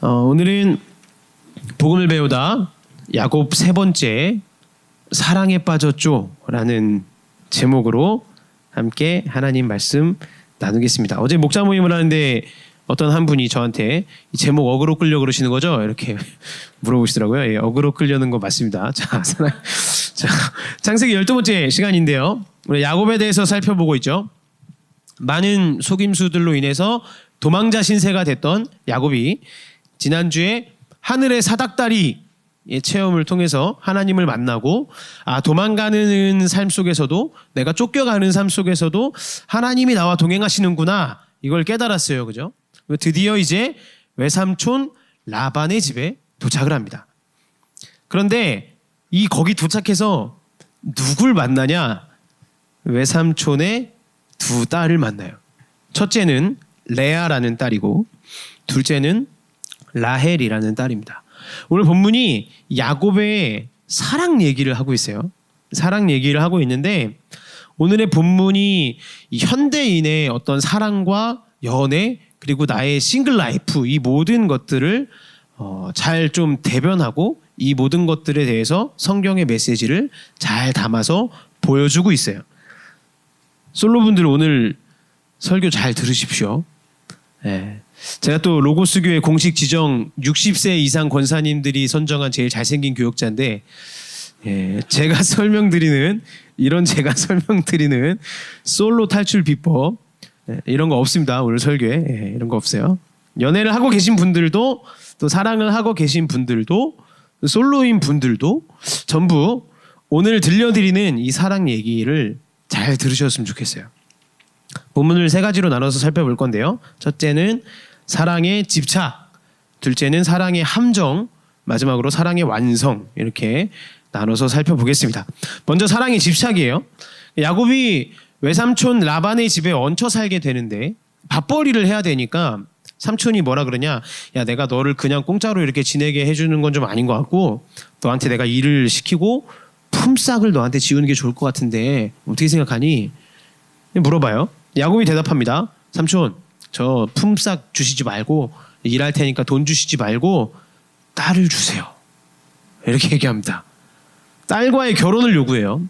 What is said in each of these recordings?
오늘은 복음을 배우다 야곱 세 번째 사랑에 빠졌죠라는 제목으로 함께 하나님 말씀 나누겠습니다. 어제 목자 모임을 하는데 어떤 한 분이 저한테 이 제목 어그로 끌려 그러시는 거죠? 이렇게 물어보시더라고요. 예, 어그로 끌려는 거 맞습니다. 자, 창세기 12번째 시간인데요. 우리 야곱에 대해서 살펴보고 있죠. 많은 속임수들로 인해서 도망자 신세가 됐던 야곱이 지난주에 하늘의 사닥다리의 체험을 통해서 하나님을 만나고 도망가는 삶 속에서도 내가 쫓겨가는 삶 속에서도 하나님이 나와 동행하시는구나 이걸 깨달았어요. 그죠? 드디어 이제 외삼촌 라반의 집에 도착을 합니다. 그런데 거기 도착해서 누굴 만나냐? 외삼촌의 두 딸을 만나요. 첫째는 레아라는 딸이고 둘째는 라헬이라는 딸입니다. 오늘 본문이 야곱의 사랑 얘기를 하고 있어요. 사랑 얘기를 하고 있는데 오늘의 본문이 현대인의 어떤 사랑과 연애 그리고 나의 싱글 라이프 이 모든 것들을 잘 좀 대변하고 이 모든 것들에 대해서 성경의 메시지를 잘 담아서 보여주고 있어요. 솔로분들 오늘 설교 잘 들으십시오. 네. 제가 또 로고스 교회 공식 지정 60세 이상 권사님들이 선정한 제일 잘생긴 교역자인데 제가 설명드리는 솔로 탈출 비법 이런 거 없습니다. 오늘 설교에 이런 거 없어요. 연애를 하고 계신 분들도 또 사랑을 하고 계신 분들도 솔로인 분들도 전부 오늘 들려드리는 이 사랑 얘기를 잘 들으셨으면 좋겠어요. 본문을 세 가지로 나눠서 살펴볼 건데요. 첫째는 사랑의 집착, 둘째는 사랑의 함정, 마지막으로 사랑의 완성 이렇게 나눠서 살펴보겠습니다. 먼저 사랑의 집착이에요. 야곱이 외삼촌 라반의 집에 얹혀 살게 되는데 밥벌이를 해야 되니까 삼촌이 뭐라 그러냐? 야, 내가 너를 그냥 공짜로 이렇게 지내게 해주는 건 좀 아닌 것 같고 너한테 내가 일을 시키고 품삯을 너한테 지우는 게 좋을 것 같은데 어떻게 생각하니? 물어봐요. 야곱이 대답합니다. 삼촌, 저 품삯 주시지 말고 일할 테니까 돈 주시지 말고 딸을 주세요. 이렇게 얘기합니다. 딸과의 결혼을 요구해요.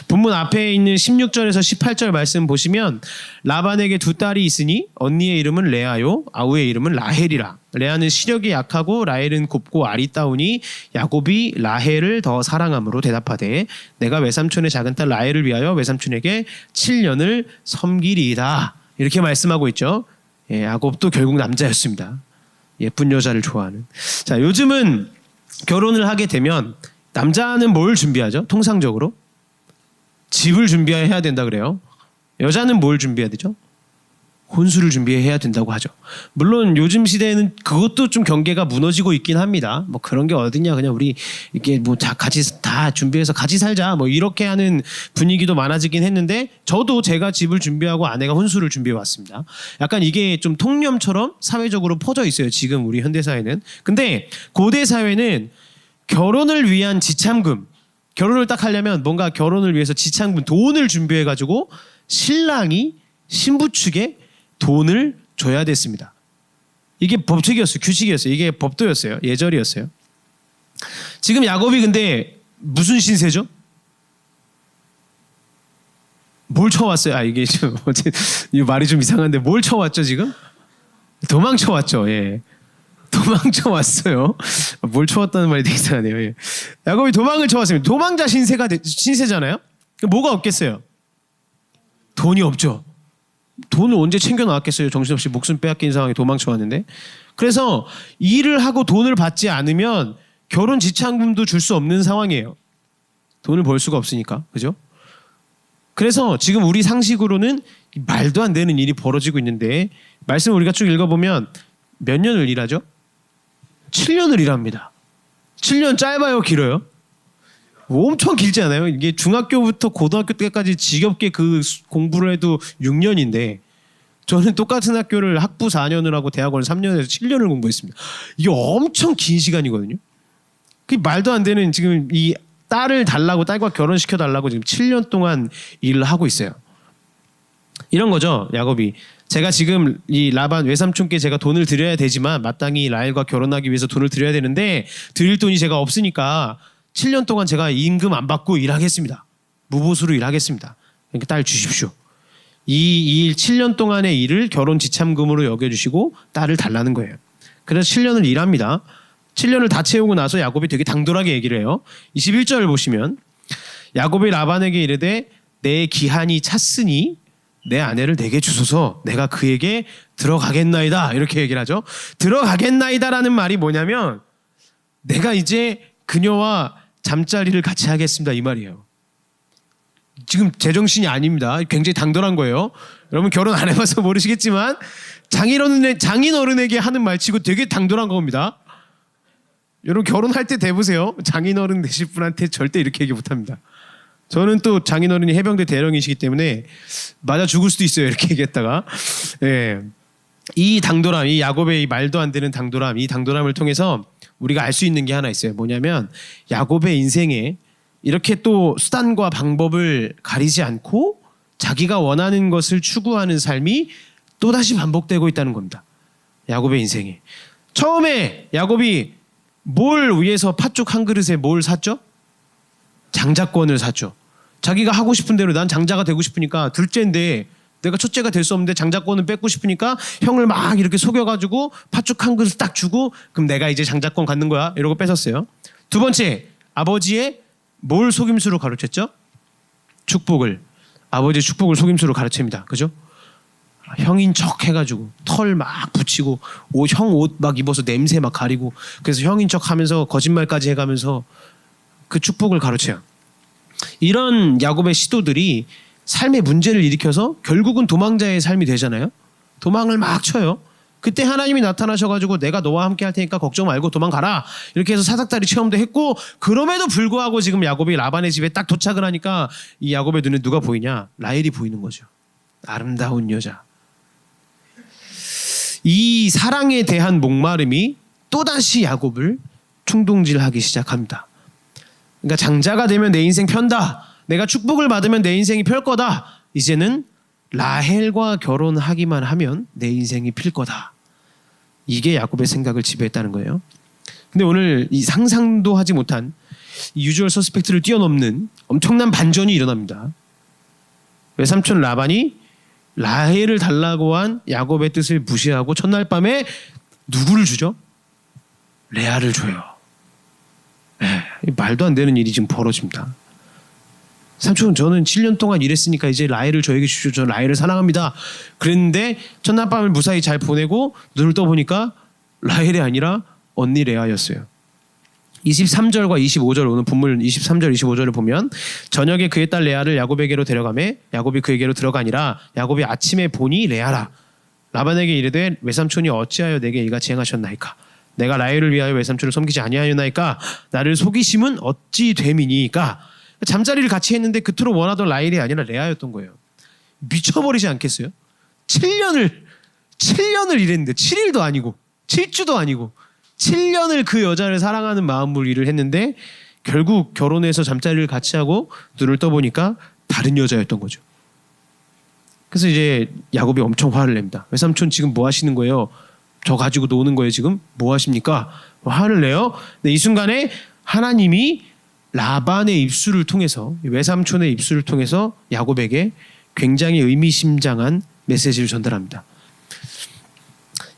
본문 앞에 있는 16절에서 18절 말씀 보시면 라반에게 두 딸이 있으니 언니의 이름은 레아요 아우의 이름은 라헬이라. 레아는 시력이 약하고 라헬은 곱고 아리따우니 야곱이 라헬을 더 사랑함으로 대답하되 내가 외삼촌의 작은 딸 라헬을 위하여 외삼촌에게 7년을 섬기리이다. 이렇게 말씀하고 있죠. 야곱도 결국 남자였습니다. 예쁜 여자를 좋아하는. 자, 요즘은 결혼을 하게 되면 남자는 뭘 준비하죠? 통상적으로 집을 준비해야 된다 그래요. 여자는 뭘 준비해야 되죠? 혼수를 준비해야 된다고 하죠. 물론 요즘 시대에는 그것도 좀 경계가 무너지고 있긴 합니다. 뭐 그런 게 어딨냐, 그냥 우리 이게 뭐 같이 다 준비해서 같이 살자 뭐 이렇게 하는 분위기도 많아지긴 했는데 저도 제가 집을 준비하고 아내가 혼수를 준비해 왔습니다. 약간 이게 좀 통념처럼 사회적으로 퍼져 있어요. 지금 우리 현대 사회는. 근데 고대 사회는 결혼을 위한 지참금, 결혼을 딱 하려면 뭔가 결혼을 위해서 지참금, 돈을 준비해가지고 신랑이 신부 측에 돈을 줘야 됐습니다. 이게 법칙이었어요. 규칙이었어요. 이게 법도였어요. 예절이었어요. 지금 야곱이 근데 무슨 신세죠? 뭘 쳐왔어요? 이게 좀 이 말이 좀 이상한데 뭘 쳐왔죠 지금? 도망쳐왔죠. 예. 도망쳐 왔어요. 뭘 쳐왔다는 말이 되게 이상하네요. 예. 야곱이 도망을 쳐왔습니다. 도망자 신세잖아요. 뭐가 없겠어요? 돈이 없죠. 돈을 언제 챙겨 나왔겠어요? 정신없이 목숨 빼앗긴 상황에 도망쳐 왔는데. 그래서 일을 하고 돈을 받지 않으면 결혼 지참금도 줄 수 없는 상황이에요. 돈을 벌 수가 없으니까. 그죠? 그래서 지금 우리 상식으로는 말도 안 되는 일이 벌어지고 있는데 말씀을 우리가 쭉 읽어보면 몇 년을 일하죠? 7년을 일합니다. 7년 짧아요, 길어요? 엄청 길지 않아요? 이게 중학교부터 고등학교 때까지 지겹게 그 공부를 해도 6년인데 저는 똑같은 학교를 학부 4년을 하고 대학원을 3년에서 7년을 공부했습니다. 이게 엄청 긴 시간이거든요. 그게 말도 안 되는 지금 이 딸을 달라고 딸과 결혼시켜 달라고 지금 7년 동안 일을 하고 있어요. 이런 거죠. 야곱이 제가 지금 이 라반 외삼촌께 제가 돈을 드려야 되지만 마땅히 라헬과 결혼하기 위해서 돈을 드려야 되는데 드릴 돈이 제가 없으니까 7년 동안 제가 임금 안 받고 일하겠습니다. 무보수로 일하겠습니다. 그러니까 딸 주십시오. 이 일 7년 동안의 일을 결혼 지참금으로 여겨주시고 딸을 달라는 거예요. 그래서 7년을 일합니다. 7년을 다 채우고 나서 야곱이 되게 당돌하게 얘기를 해요. 21절을 보시면 야곱이 라반에게 이르되 내 기한이 찼으니 내 아내를 내게 주소서 내가 그에게 들어가겠나이다. 이렇게 얘기를 하죠. 들어가겠나이다라는 말이 뭐냐면 내가 이제 그녀와 잠자리를 같이 하겠습니다. 이 말이에요. 지금 제정신이 아닙니다. 굉장히 당돌한 거예요. 여러분 결혼 안 해봐서 모르시겠지만 장인어른에게 하는 말치고 되게 당돌한 겁니다. 여러분 결혼할 때 대보세요. 장인어른 되실 분한테 절대 이렇게 얘기 못합니다. 저는 또 장인어른이 해병대 대령이시기 때문에 맞아 죽을 수도 있어요. 이렇게 얘기했다가 예. 이 당돌함, 이 야곱의 이 말도 안 되는 당돌함, 이 당돌함을 통해서 우리가 알 수 있는 게 하나 있어요. 뭐냐면 야곱의 인생에 이렇게 또 수단과 방법을 가리지 않고 자기가 원하는 것을 추구하는 삶이 또다시 반복되고 있다는 겁니다. 야곱의 인생에. 처음에 야곱이 뭘 위해서 팥죽 한 그릇에 뭘 샀죠? 장자권을 샀죠. 자기가 하고 싶은 대로 난 장자가 되고 싶으니까 둘째인데 내가 첫째가 될 수 없는데 장자권을 뺏고 싶으니까 형을 막 이렇게 속여가지고 팥죽 한 그릇 딱 주고 그럼 내가 이제 장자권 갖는 거야 이러고 뺏었어요. 두 번째 아버지의 뭘 속임수로 가르쳤죠? 축복을. 아버지의 축복을 속임수로 가르칩니다. 그죠? 형인 척 해가지고 털 막 붙이고 형 옷 막 입어서 냄새 막 가리고 그래서 형인 척 하면서 거짓말까지 해가면서 그 축복을 가르쳐요. 이런 야곱의 시도들이 삶의 문제를 일으켜서 결국은 도망자의 삶이 되잖아요. 도망을 막 쳐요. 그때 하나님이 나타나셔가지고 내가 너와 함께 할 테니까 걱정 말고 도망가라. 이렇게 해서 사닥다리 체험도 했고 그럼에도 불구하고 지금 야곱이 라반의 집에 딱 도착을 하니까 이 야곱의 눈에 누가 보이냐? 라헬이 보이는 거죠. 아름다운 여자. 이 사랑에 대한 목마름이 또다시 야곱을 충동질하기 시작합니다. 그러니까 장자가 되면 내 인생 편다. 내가 축복을 받으면 내 인생이 펼 거다. 이제는 라헬과 결혼하기만 하면 내 인생이 필 거다. 이게 야곱의 생각을 지배했다는 거예요. 근데 오늘 이 상상도 하지 못한 이 유주얼 서스펙트를 뛰어넘는 엄청난 반전이 일어납니다. 외삼촌 라반이 라헬을 달라고 한 야곱의 뜻을 무시하고 첫날 밤에 누구를 주죠? 레아를 줘요. 말도 안 되는 일이 지금 벌어집니다. 삼촌 저는 7년 동안 일했으니까 이제 라헬을 저에게 주십시오. 저는 라헬을 사랑합니다. 그랬는데 첫날 밤을 무사히 잘 보내고 눈을 떠보니까 라헬이 아니라 언니 레아였어요. 23절과 25절 오늘 본문 23절 25절을 보면 저녁에 그의 딸 레아를 야곱에게로 데려가매 야곱이 그에게로 들어가니라 야곱이 아침에 보니 레아라. 라반에게 이르되 외삼촌이 어찌하여 내게 이같이 행하셨나이까. 내가 라헬을 위하여 외삼촌을 섬기지 아니하였나이까. 나를 속이심은 어찌 됨이니까. 잠자리를 같이 했는데 그토록 원하던 라헬이 아니라 레아였던 거예요. 미쳐버리지 않겠어요? 7년을 일했는데 7일도 아니고 7주도 아니고 7년을 그 여자를 사랑하는 마음으로 일을 했는데 결국 결혼해서 잠자리를 같이 하고 눈을 떠보니까 다른 여자였던 거죠. 그래서 이제 야곱이 엄청 화를 냅니다. 외삼촌 지금 뭐 하시는 거예요? 저 가지고 노는 거예요 지금? 뭐 하십니까? 화를 내요. 근데 이 순간에 하나님이 라반의 입술을 통해서 외삼촌의 입술을 통해서 야곱에게 굉장히 의미심장한 메시지를 전달합니다.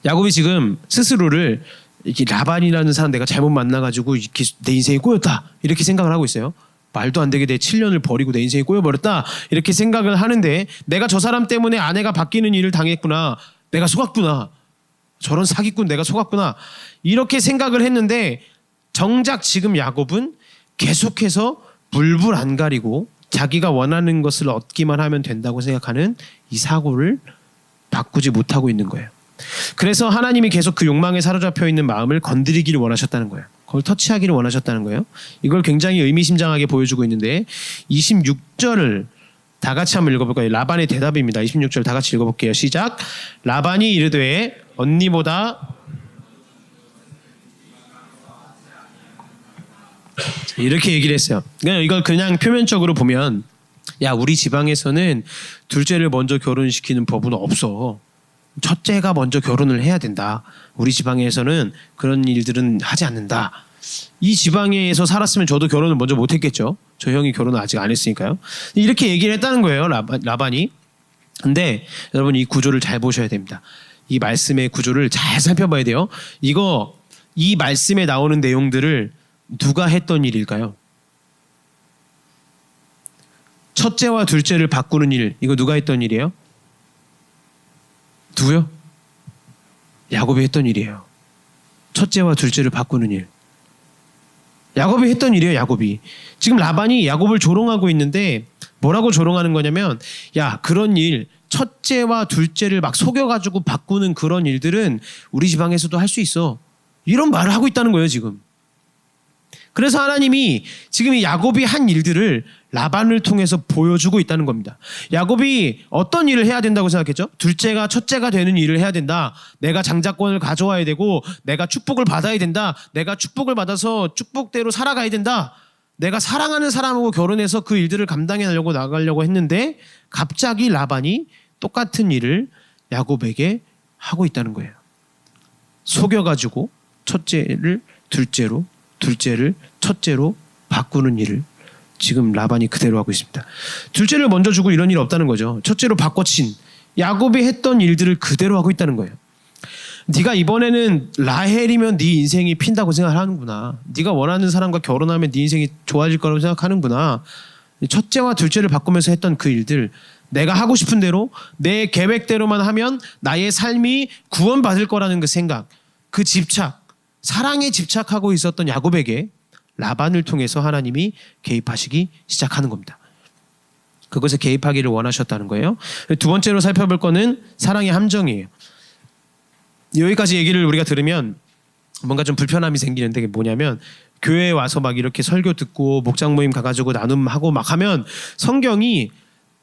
야곱이 지금 스스로를 이렇게 라반이라는 사람 내가 잘못 만나가지고 이렇게 내 인생이 꼬였다 이렇게 생각을 하고 있어요. 말도 안 되게 내 7년을 버리고 내 인생이 꼬여버렸다 이렇게 생각을 하는데 내가 저 사람 때문에 아내가 바뀌는 일을 당했구나. 내가 속았구나. 저런 사기꾼 내가 속았구나. 이렇게 생각을 했는데 정작 지금 야곱은 계속해서 불불 안 가리고 자기가 원하는 것을 얻기만 하면 된다고 생각하는 이 사고를 바꾸지 못하고 있는 거예요. 그래서 하나님이 계속 그 욕망에 사로잡혀 있는 마음을 건드리기를 원하셨다는 거예요. 그걸 터치하기를 원하셨다는 거예요. 이걸 굉장히 의미심장하게 보여주고 있는데 26절을 다 같이 한번 읽어볼까요? 라반의 대답입니다. 26절 다 같이 읽어볼게요. 시작. 라반이 이르되 언니보다 이렇게 얘기를 했어요. 이걸 그냥 표면적으로 보면 야 우리 지방에서는 둘째를 먼저 결혼시키는 법은 없어. 첫째가 먼저 결혼을 해야 된다. 우리 지방에서는 그런 일들은 하지 않는다. 이 지방에서 살았으면 저도 결혼을 먼저 못했겠죠. 저 형이 결혼을 아직 안 했으니까요. 이렇게 얘기를 했다는 거예요, 라반이. 근데 여러분 이 구조를 잘 보셔야 됩니다. 이 말씀의 구조를 잘 살펴봐야 돼요. 이 말씀에 나오는 내용들을 누가 했던 일일까요? 첫째와 둘째를 바꾸는 일, 이거 누가 했던 일이에요? 누구요? 야곱이 했던 일이에요. 첫째와 둘째를 바꾸는 일. 야곱이 했던 일이에요, 야곱이. 지금 라반이 야곱을 조롱하고 있는데 뭐라고 조롱하는 거냐면, 야, 그런 일, 첫째와 둘째를 막 속여가지고 바꾸는 그런 일들은 우리 지방에서도 할 수 있어. 이런 말을 하고 있다는 거예요, 지금. 그래서 하나님이 지금 이 야곱이 한 일들을 라반을 통해서 보여주고 있다는 겁니다. 야곱이 어떤 일을 해야 된다고 생각했죠? 둘째가 첫째가 되는 일을 해야 된다. 내가 장자권을 가져와야 되고 내가 축복을 받아야 된다. 내가 축복을 받아서 축복대로 살아가야 된다. 내가 사랑하는 사람하고 결혼해서 그 일들을 감당해내려고 나가려고 했는데 갑자기 라반이 똑같은 일을 야곱에게 하고 있다는 거예요. 속여가지고 첫째를 둘째로, 둘째를 첫째로 바꾸는 일을 지금 라반이 그대로 하고 있습니다. 둘째를 먼저 주고 이런 일 없다는 거죠. 첫째로 바꿔친 야곱이 했던 일들을 그대로 하고 있다는 거예요. 네가 이번에는 라헬이면 네 인생이 핀다고 생각하는구나. 네가 원하는 사람과 결혼하면 네 인생이 좋아질 거라고 생각하는구나. 첫째와 둘째를 바꾸면서 했던 그 일들, 내가 하고 싶은 대로 내 계획대로만 하면 나의 삶이 구원받을 거라는 그 생각, 그 집착, 사랑에 집착하고 있었던 야곱에게 라반을 통해서 하나님이 개입하시기 시작하는 겁니다. 그것에 개입하기를 원하셨다는 거예요. 두 번째로 살펴볼 거는 사랑의 함정이에요. 여기까지 얘기를 우리가 들으면 뭔가 좀 불편함이 생기는데, 그게 뭐냐면 교회에 와서 막 이렇게 설교 듣고 목장 모임 가가지고 나눔하고 막 하면 성경이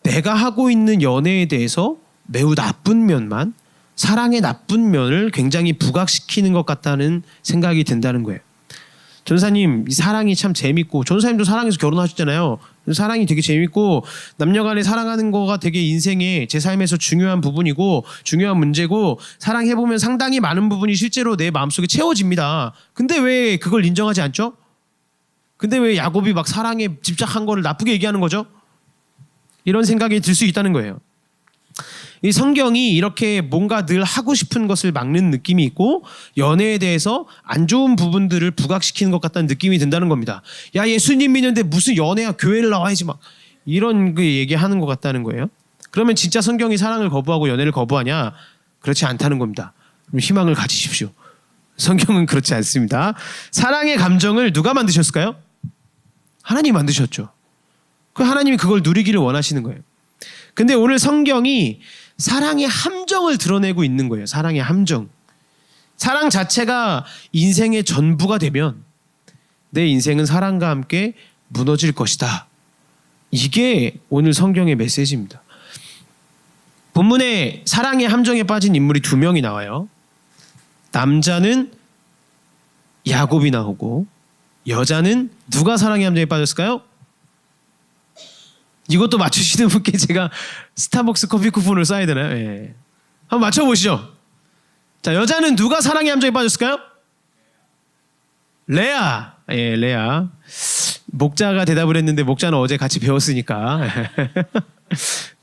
내가 하고 있는 연애에 대해서 매우 나쁜 면만, 사랑의 나쁜 면을 굉장히 부각시키는 것 같다는 생각이 든다는 거예요. 전사님, 이 사랑이 참 재밌고, 전사님도 사랑해서 결혼하셨잖아요. 사랑이 되게 재밌고 남녀간에 사랑하는 거가 되게 인생에, 제 삶에서 중요한 부분이고 중요한 문제고, 사랑해보면 상당히 많은 부분이 실제로 내 마음속에 채워집니다. 근데 왜 그걸 인정하지 않죠? 근데 왜 야곱이 막 사랑에 집착한 거를 나쁘게 얘기하는 거죠? 이런 생각이 들 수 있다는 거예요. 이 성경이 이렇게 뭔가 늘 하고 싶은 것을 막는 느낌이 있고 연애에 대해서 안 좋은 부분들을 부각시키는 것 같다는 느낌이 든다는 겁니다. 야, 예수님 믿는데 무슨 연애야, 교회를 나와야지, 막 이런 그 얘기하는 것 같다는 거예요. 그러면 진짜 성경이 사랑을 거부하고 연애를 거부하냐? 그렇지 않다는 겁니다. 그럼 희망을 가지십시오. 성경은 그렇지 않습니다. 사랑의 감정을 누가 만드셨을까요? 하나님이 만드셨죠. 그 하나님이 그걸 누리기를 원하시는 거예요. 근데 오늘 성경이 사랑의 함정을 드러내고 있는 거예요. 사랑의 함정. 사랑 자체가 인생의 전부가 되면 내 인생은 사랑과 함께 무너질 것이다. 이게 오늘 성경의 메시지입니다. 본문에 사랑의 함정에 빠진 인물이 두 명이 나와요. 남자는 야곱이 나오고 여자는 누가 사랑의 함정에 빠졌을까요? 이것도 맞추시는 분께 제가 스타벅스 커피 쿠폰을 쏴야 되나요? 예. 한번 맞춰보시죠. 자, 여자는 누가 사랑의 함정에 빠졌을까요? 레아. 예, 레아. 목자가 대답을 했는데 목자는 어제 같이 배웠으니까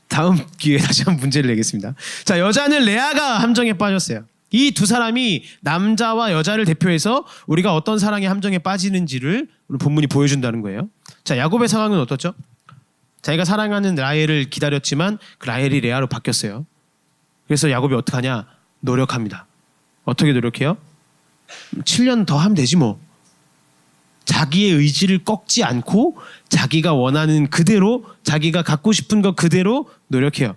다음 기회에 다시 한번 문제를 내겠습니다. 자, 여자는 레아가 함정에 빠졌어요. 이 두 사람이 남자와 여자를 대표해서 우리가 어떤 사랑의 함정에 빠지는지를 오늘 본문이 보여준다는 거예요. 자, 야곱의 상황은 어떻죠? 자기가 사랑하는 라헬을 기다렸지만 그 라헬이 레아로 바뀌었어요. 그래서 야곱이 어떻게 하냐? 노력합니다. 어떻게 노력해요? 7년 더 하면 되지 뭐. 자기의 의지를 꺾지 않고 자기가 원하는 그대로, 자기가 갖고 싶은 것 그대로 노력해요.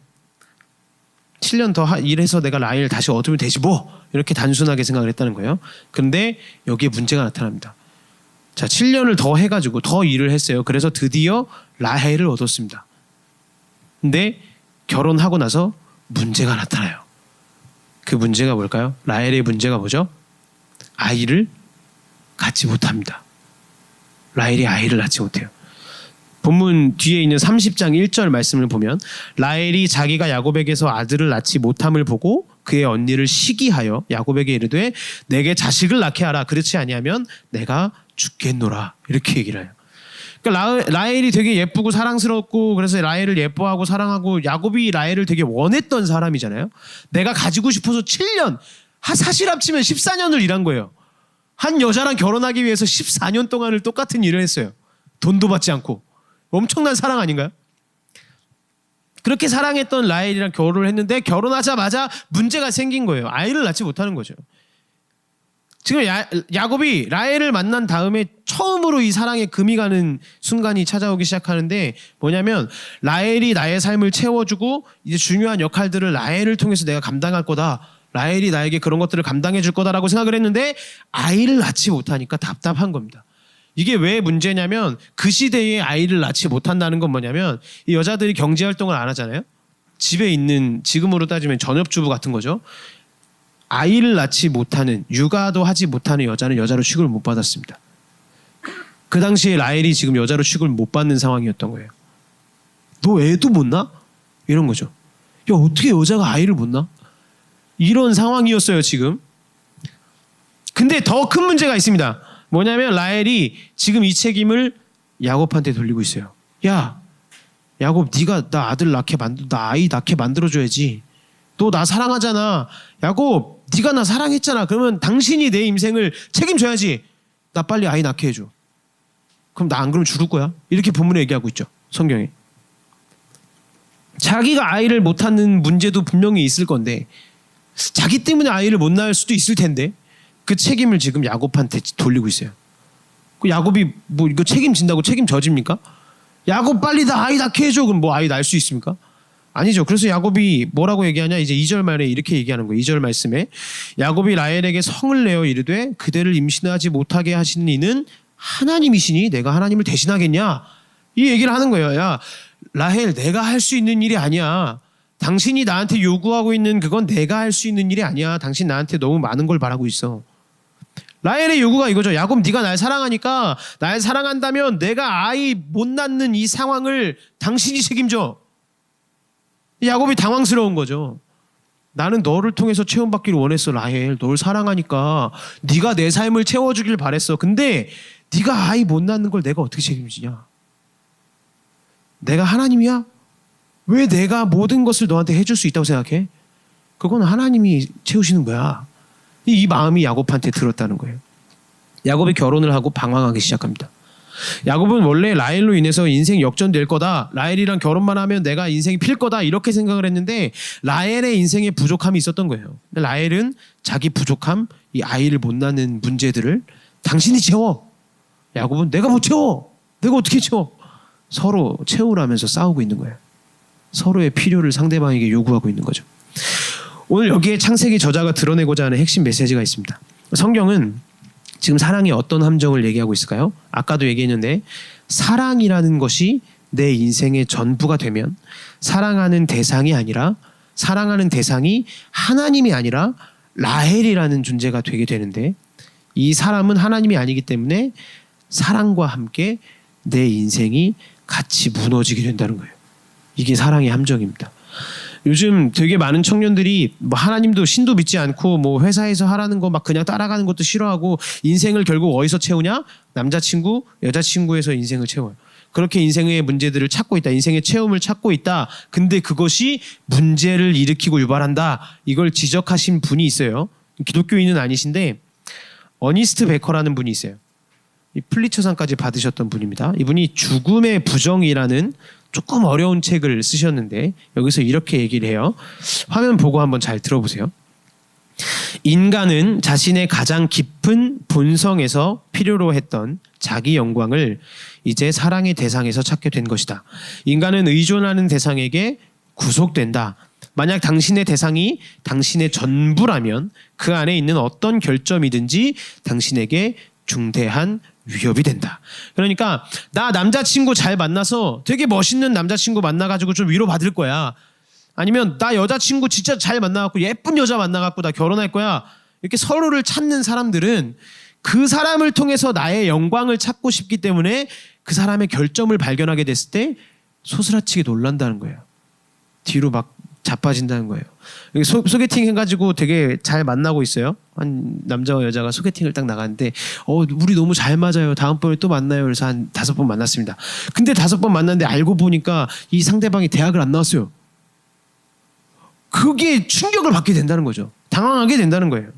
7년 더 일해서 내가 라헬을 다시 얻으면 되지 뭐. 이렇게 단순하게 생각을 했다는 거예요. 그런데 여기에 문제가 나타납니다. 자, 7년을 더 해가지고 더 일을 했어요. 그래서 드디어 라헬을 얻었습니다. 근데 결혼하고 나서 문제가 나타나요. 그 문제가 뭘까요? 라헬의 문제가 뭐죠? 아이를 갖지 못합니다. 라헬이 아이를 낳지 못해요. 본문 뒤에 있는 30장 1절 말씀을 보면 라헬이 자기가 야곱에게서 아들을 낳지 못함을 보고 그의 언니를 시기하여 야곱에게 이르되 내게 자식을 낳게 하라. 그렇지 아니하면 내가 죽겠노라. 이렇게 얘기를 해요. 그러니까 라헬이 되게 예쁘고 사랑스럽고 그래서 라헬을 예뻐하고 사랑하고 야곱이 라헬을 되게 원했던 사람이잖아요. 내가 가지고 싶어서 7년, 사실 합치면 14년을 일한 거예요. 한 여자랑 결혼하기 위해서 14년 동안을 똑같은 일을 했어요. 돈도 받지 않고. 엄청난 사랑 아닌가요? 그렇게 사랑했던 라헬이랑 결혼을 했는데 결혼하자마자 문제가 생긴 거예요. 아이를 낳지 못하는 거죠. 지금 야곱이 라헬을 만난 다음에 처음으로 이 사랑에 금이 가는 순간이 찾아오기 시작하는데 뭐냐면 라헬이 나의 삶을 채워주고 이제 중요한 역할들을 라헬을 통해서 내가 감당할 거다. 라헬이 나에게 그런 것들을 감당해 줄 거다라고 생각을 했는데 아이를 낳지 못하니까 답답한 겁니다. 이게 왜 문제냐면 그 시대에 아이를 낳지 못한다는 건 뭐냐면 이 여자들이 경제활동을 안 하잖아요. 집에 있는 지금으로 따지면 전업주부 같은 거죠. 아이를 낳지 못하는 육아도 하지 못하는 여자는 여자로 취급을 못 받았습니다. 그 당시에 라헬이 지금 여자로 취급을 못 받는 상황이었던 거예요. 너 애도 못 낳아? 이런 거죠. 야 어떻게 여자가 아이를 못 낳아? 이런 상황이었어요 지금. 근데 더 큰 문제가 있습니다. 뭐냐면 라헬이 지금 이 책임을 야곱한테 돌리고 있어요. 야 야곱 네가 나 아들 낳게 나 아이 낳게 만들어줘야지. 너 나 사랑하잖아. 야곱 네가 나 사랑했잖아. 그러면 당신이 내 인생을 책임져야지. 나 빨리 아이 낳게 해줘. 그럼 나 안 그러면 죽을 거야. 이렇게 본문에 얘기하고 있죠. 성경에. 자기가 아이를 못 낳는 문제도 분명히 있을 건데 자기 때문에 아이를 못 낳을 수도 있을 텐데 그 책임을 지금 야곱한테 돌리고 있어요. 그 야곱이 뭐 이거 책임진다고 책임져집니까? 야곱 빨리 나 아이 낳게 해줘. 그럼 뭐 아이 낳을 수 있습니까? 아니죠. 그래서 야곱이 뭐라고 얘기하냐? 이제 2절 말에 이렇게 얘기하는 거예요. 2절 말씀에 야곱이 라헬에게 성을 내어 이르되 그대를 임신하지 못하게 하시는 이는 하나님이시니 내가 하나님을 대신하겠냐? 이 얘기를 하는 거예요. 야 라헬 내가 할 수 있는 일이 아니야. 당신이 나한테 요구하고 있는 그건 내가 할 수 있는 일이 아니야. 당신 나한테 너무 많은 걸 바라고 있어. 라헬의 요구가 이거죠. 야곱 네가 날 사랑하니까 날 사랑한다면 내가 아이 못 낳는 이 상황을 당신이 책임져. 야곱이 당황스러운 거죠. 나는 너를 통해서 체험받기를 원했어 라헬. 널 사랑하니까 네가 내 삶을 채워주길 바랬어. 근데 네가 아이 못 낳는 걸 내가 어떻게 책임지냐. 내가 하나님이야? 왜 내가 모든 것을 너한테 해줄 수 있다고 생각해? 그건 하나님이 채우시는 거야. 이 마음이 야곱한테 들었다는 거예요. 야곱이 결혼을 하고 방황하기 시작합니다. 야곱은 원래 라헬로 인해서 인생 역전될 거다. 라헬이랑 결혼만 하면 내가 인생이 필 거다. 이렇게 생각을 했는데 라헬의 인생에 부족함이 있었던 거예요. 라헬은 자기 부족함, 이 아이를 못 낳는 문제들을 당신이 채워. 야곱은 내가 못 채워. 내가 어떻게 채워? 서로 채우라면서 싸우고 있는 거예요. 서로의 필요를 상대방에게 요구하고 있는 거죠. 오늘 여기에 창세기 저자가 드러내고자 하는 핵심 메시지가 있습니다. 성경은 지금 사랑의 어떤 함정을 얘기하고 있을까요? 아까도 얘기했는데 사랑이라는 것이 내 인생의 전부가 되면 사랑하는 대상이 아니라 사랑하는 대상이 하나님이 아니라 라헬이라는 존재가 되게 되는데 이 사람은 하나님이 아니기 때문에 사랑과 함께 내 인생이 같이 무너지게 된다는 거예요. 이게 사랑의 함정입니다. 요즘 되게 많은 청년들이 뭐 하나님도 신도 믿지 않고 뭐 회사에서 하라는 거 막 그냥 따라가는 것도 싫어하고 인생을 결국 어디서 채우냐? 남자친구, 여자친구에서 인생을 채워요. 그렇게 인생의 문제들을 찾고 있다. 인생의 체험을 찾고 있다. 근데 그것이 문제를 일으키고 유발한다. 이걸 지적하신 분이 있어요. 기독교인은 아니신데 어니스트 베커라는 분이 있어요. 이 플리처상까지 받으셨던 분입니다. 이분이 죽음의 부정이라는 조금 어려운 책을 쓰셨는데 여기서 이렇게 얘기를 해요. 화면 보고 한번 잘 들어보세요. 인간은 자신의 가장 깊은 본성에서 필요로 했던 자기 영광을 이제 사랑의 대상에서 찾게 된 것이다. 인간은 의존하는 대상에게 구속된다. 만약 당신의 대상이 당신의 전부라면 그 안에 있는 어떤 결점이든지 당신에게 중대한 위협이 된다. 그러니까 나 남자친구 잘 만나서 되게 멋있는 남자친구 만나가지고 좀 위로받을 거야. 아니면 나 여자친구 진짜 잘 만나갖고 예쁜 여자 만나갖고 나 결혼할 거야. 이렇게 서로를 찾는 사람들은 그 사람을 통해서 나의 영광을 찾고 싶기 때문에 그 사람의 결점을 발견하게 됐을 때 소스라치게 놀란다는 거예요. 뒤로 막 자빠진다는 거예요. 소개팅 해가지고 되게 잘 만나고 있어요. 한 남자와 여자가 소개팅을 딱 나갔는데 우리 너무 잘 맞아요. 다음번에 또 만나요. 그래서 한 5번 만났습니다. 근데 5번 만났는데 알고 보니까 이 상대방이 대학을 안 나왔어요. 그게 충격을 받게 된다는 거죠. 당황하게 된다는 거예요.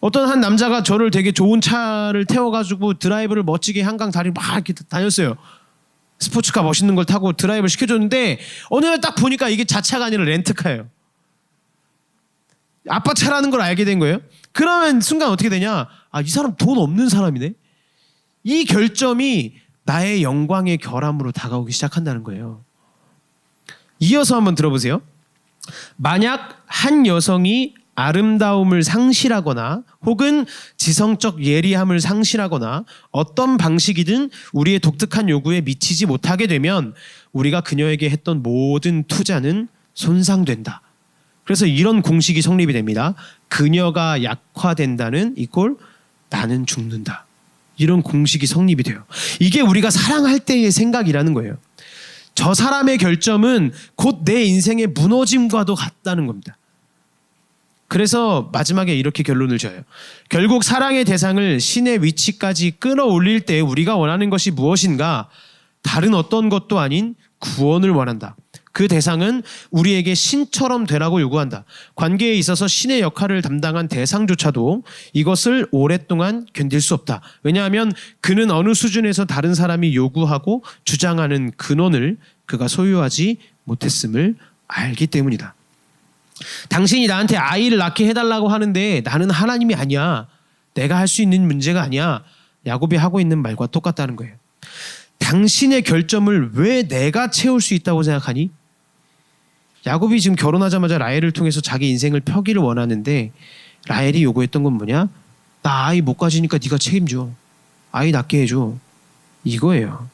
어떤 한 남자가 저를 되게 좋은 차를 태워가지고 드라이브를 멋지게 한강 다리 막 이렇게 다녔어요. 스포츠카 멋있는 걸 타고 드라이브를 시켜줬는데 어느 날 딱 보니까 이게 자차가 아니라 렌트카예요. 아빠 차라는 걸 알게 된 거예요. 그러면 순간 어떻게 되냐? 이 사람 돈 없는 사람이네. 이 결점이 나의 영광의 결함으로 다가오기 시작한다는 거예요. 이어서 한번 들어보세요. 만약 한 여성이 아름다움을 상실하거나 혹은 지성적 예리함을 상실하거나 어떤 방식이든 우리의 독특한 요구에 미치지 못하게 되면 우리가 그녀에게 했던 모든 투자는 손상된다. 그래서 이런 공식이 성립이 됩니다. 그녀가 약화된다는 이꼴 나는 죽는다. 이런 공식이 성립이 돼요. 이게 우리가 사랑할 때의 생각이라는 거예요. 저 사람의 결점은 곧 내 인생의 무너짐과도 같다는 겁니다. 그래서 마지막에 이렇게 결론을 지어요. 결국 사랑의 대상을 신의 위치까지 끌어올릴 때 우리가 원하는 것이 무엇인가? 다른 어떤 것도 아닌 구원을 원한다. 그 대상은 우리에게 신처럼 되라고 요구한다. 관계에 있어서 신의 역할을 담당한 대상조차도 이것을 오랫동안 견딜 수 없다. 왜냐하면 그는 어느 수준에서 다른 사람이 요구하고 주장하는 근원을 그가 소유하지 못했음을 알기 때문이다. 당신이 나한테 아이를 낳게 해달라고 하는데 나는 하나님이 아니야. 내가 할 수 있는 문제가 아니야. 야곱이 하고 있는 말과 똑같다는 거예요. 당신의 결점을 왜 내가 채울 수 있다고 생각하니? 야곱이 지금 결혼하자마자 라헬을 통해서 자기 인생을 펴기를 원하는데 라헬이 요구했던 건 뭐냐? 나 아이 못 가지니까 네가 책임져. 아이 낳게 해줘. 이거예요.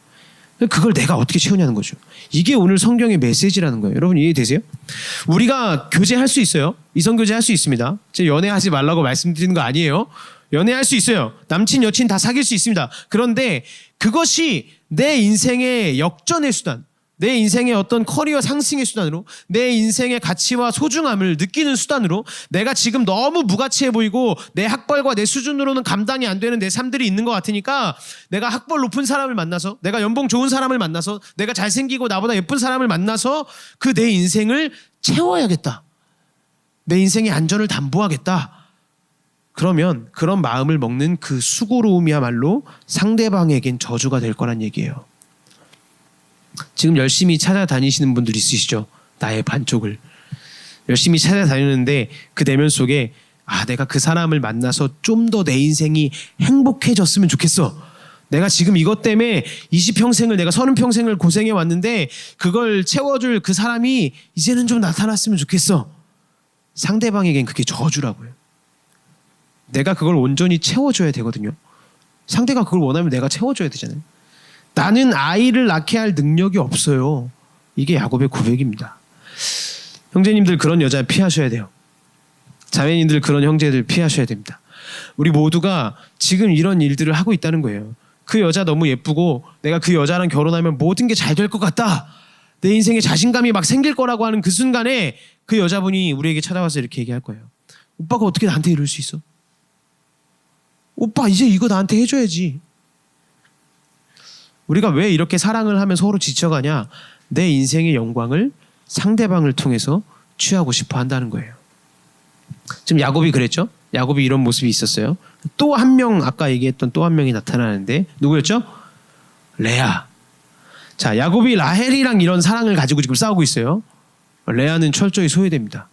그걸 내가 어떻게 채우냐는 거죠. 이게 오늘 성경의 메시지라는 거예요. 여러분 이해되세요? 우리가 교제할 수 있어요. 이성교제 할 수 있습니다. 제가 연애하지 말라고 말씀드리는 거 아니에요. 연애할 수 있어요. 남친 여친 다 사귈 수 있습니다. 그런데 그것이 내 인생의 역전의 수단, 내 인생의 어떤 커리어 상승의 수단으로, 내 인생의 가치와 소중함을 느끼는 수단으로, 내가 지금 너무 무가치해 보이고 내 학벌과 내 수준으로는 감당이 안 되는 내 삶들이 있는 것 같으니까 내가 학벌 높은 사람을 만나서, 내가 연봉 좋은 사람을 만나서, 내가 잘생기고 나보다 예쁜 사람을 만나서 그 내 인생을 채워야겠다. 내 인생의 안전을 담보하겠다. 그러면 그런 마음을 먹는 그 수고로움이야말로 상대방에겐 저주가 될 거란 얘기예요. 지금 열심히 찾아다니시는 분들 있으시죠? 나의 반쪽을 열심히 찾아다니는데 그 내면 속에 내가 그 사람을 만나서 좀 더 내 인생이 행복해졌으면 좋겠어. 내가 지금 이것 때문에 20평생을 내가 30평생을 고생해 왔는데 그걸 채워줄 그 사람이 이제는 좀 나타났으면 좋겠어. 상대방에겐 그게 저주라고요. 내가 그걸 온전히 채워줘야 되거든요. 상대가 그걸 원하면 내가 채워줘야 되잖아요. 나는 아이를 낳게 할 능력이 없어요. 이게 야곱의 고백입니다. 형제님들 그런 여자 피하셔야 돼요. 자매님들 그런 형제들 피하셔야 됩니다. 우리 모두가 지금 이런 일들을 하고 있다는 거예요. 그 여자 너무 예쁘고 내가 그 여자랑 결혼하면 모든 게 잘 될 것 같다. 내 인생에 자신감이 막 생길 거라고 하는 그 순간에 그 여자분이 우리에게 찾아와서 이렇게 얘기할 거예요. 오빠가 어떻게 나한테 이럴 수 있어? 오빠 이제 이거 나한테 해줘야지. 우리가 왜 이렇게 사랑을 하면 서로 지쳐가냐? 내 인생의 영광을 상대방을 통해서 취하고 싶어 한다는 거예요. 지금 야곱이 그랬죠? 야곱이 이런 모습이 있었어요. 또 한 명, 아까 얘기했던 또 한 명이 나타나는데 누구였죠? 레아. 자, 야곱이 라헬이랑 이런 사랑을 가지고 지금 싸우고 있어요. 레아는 철저히 소외됩니다.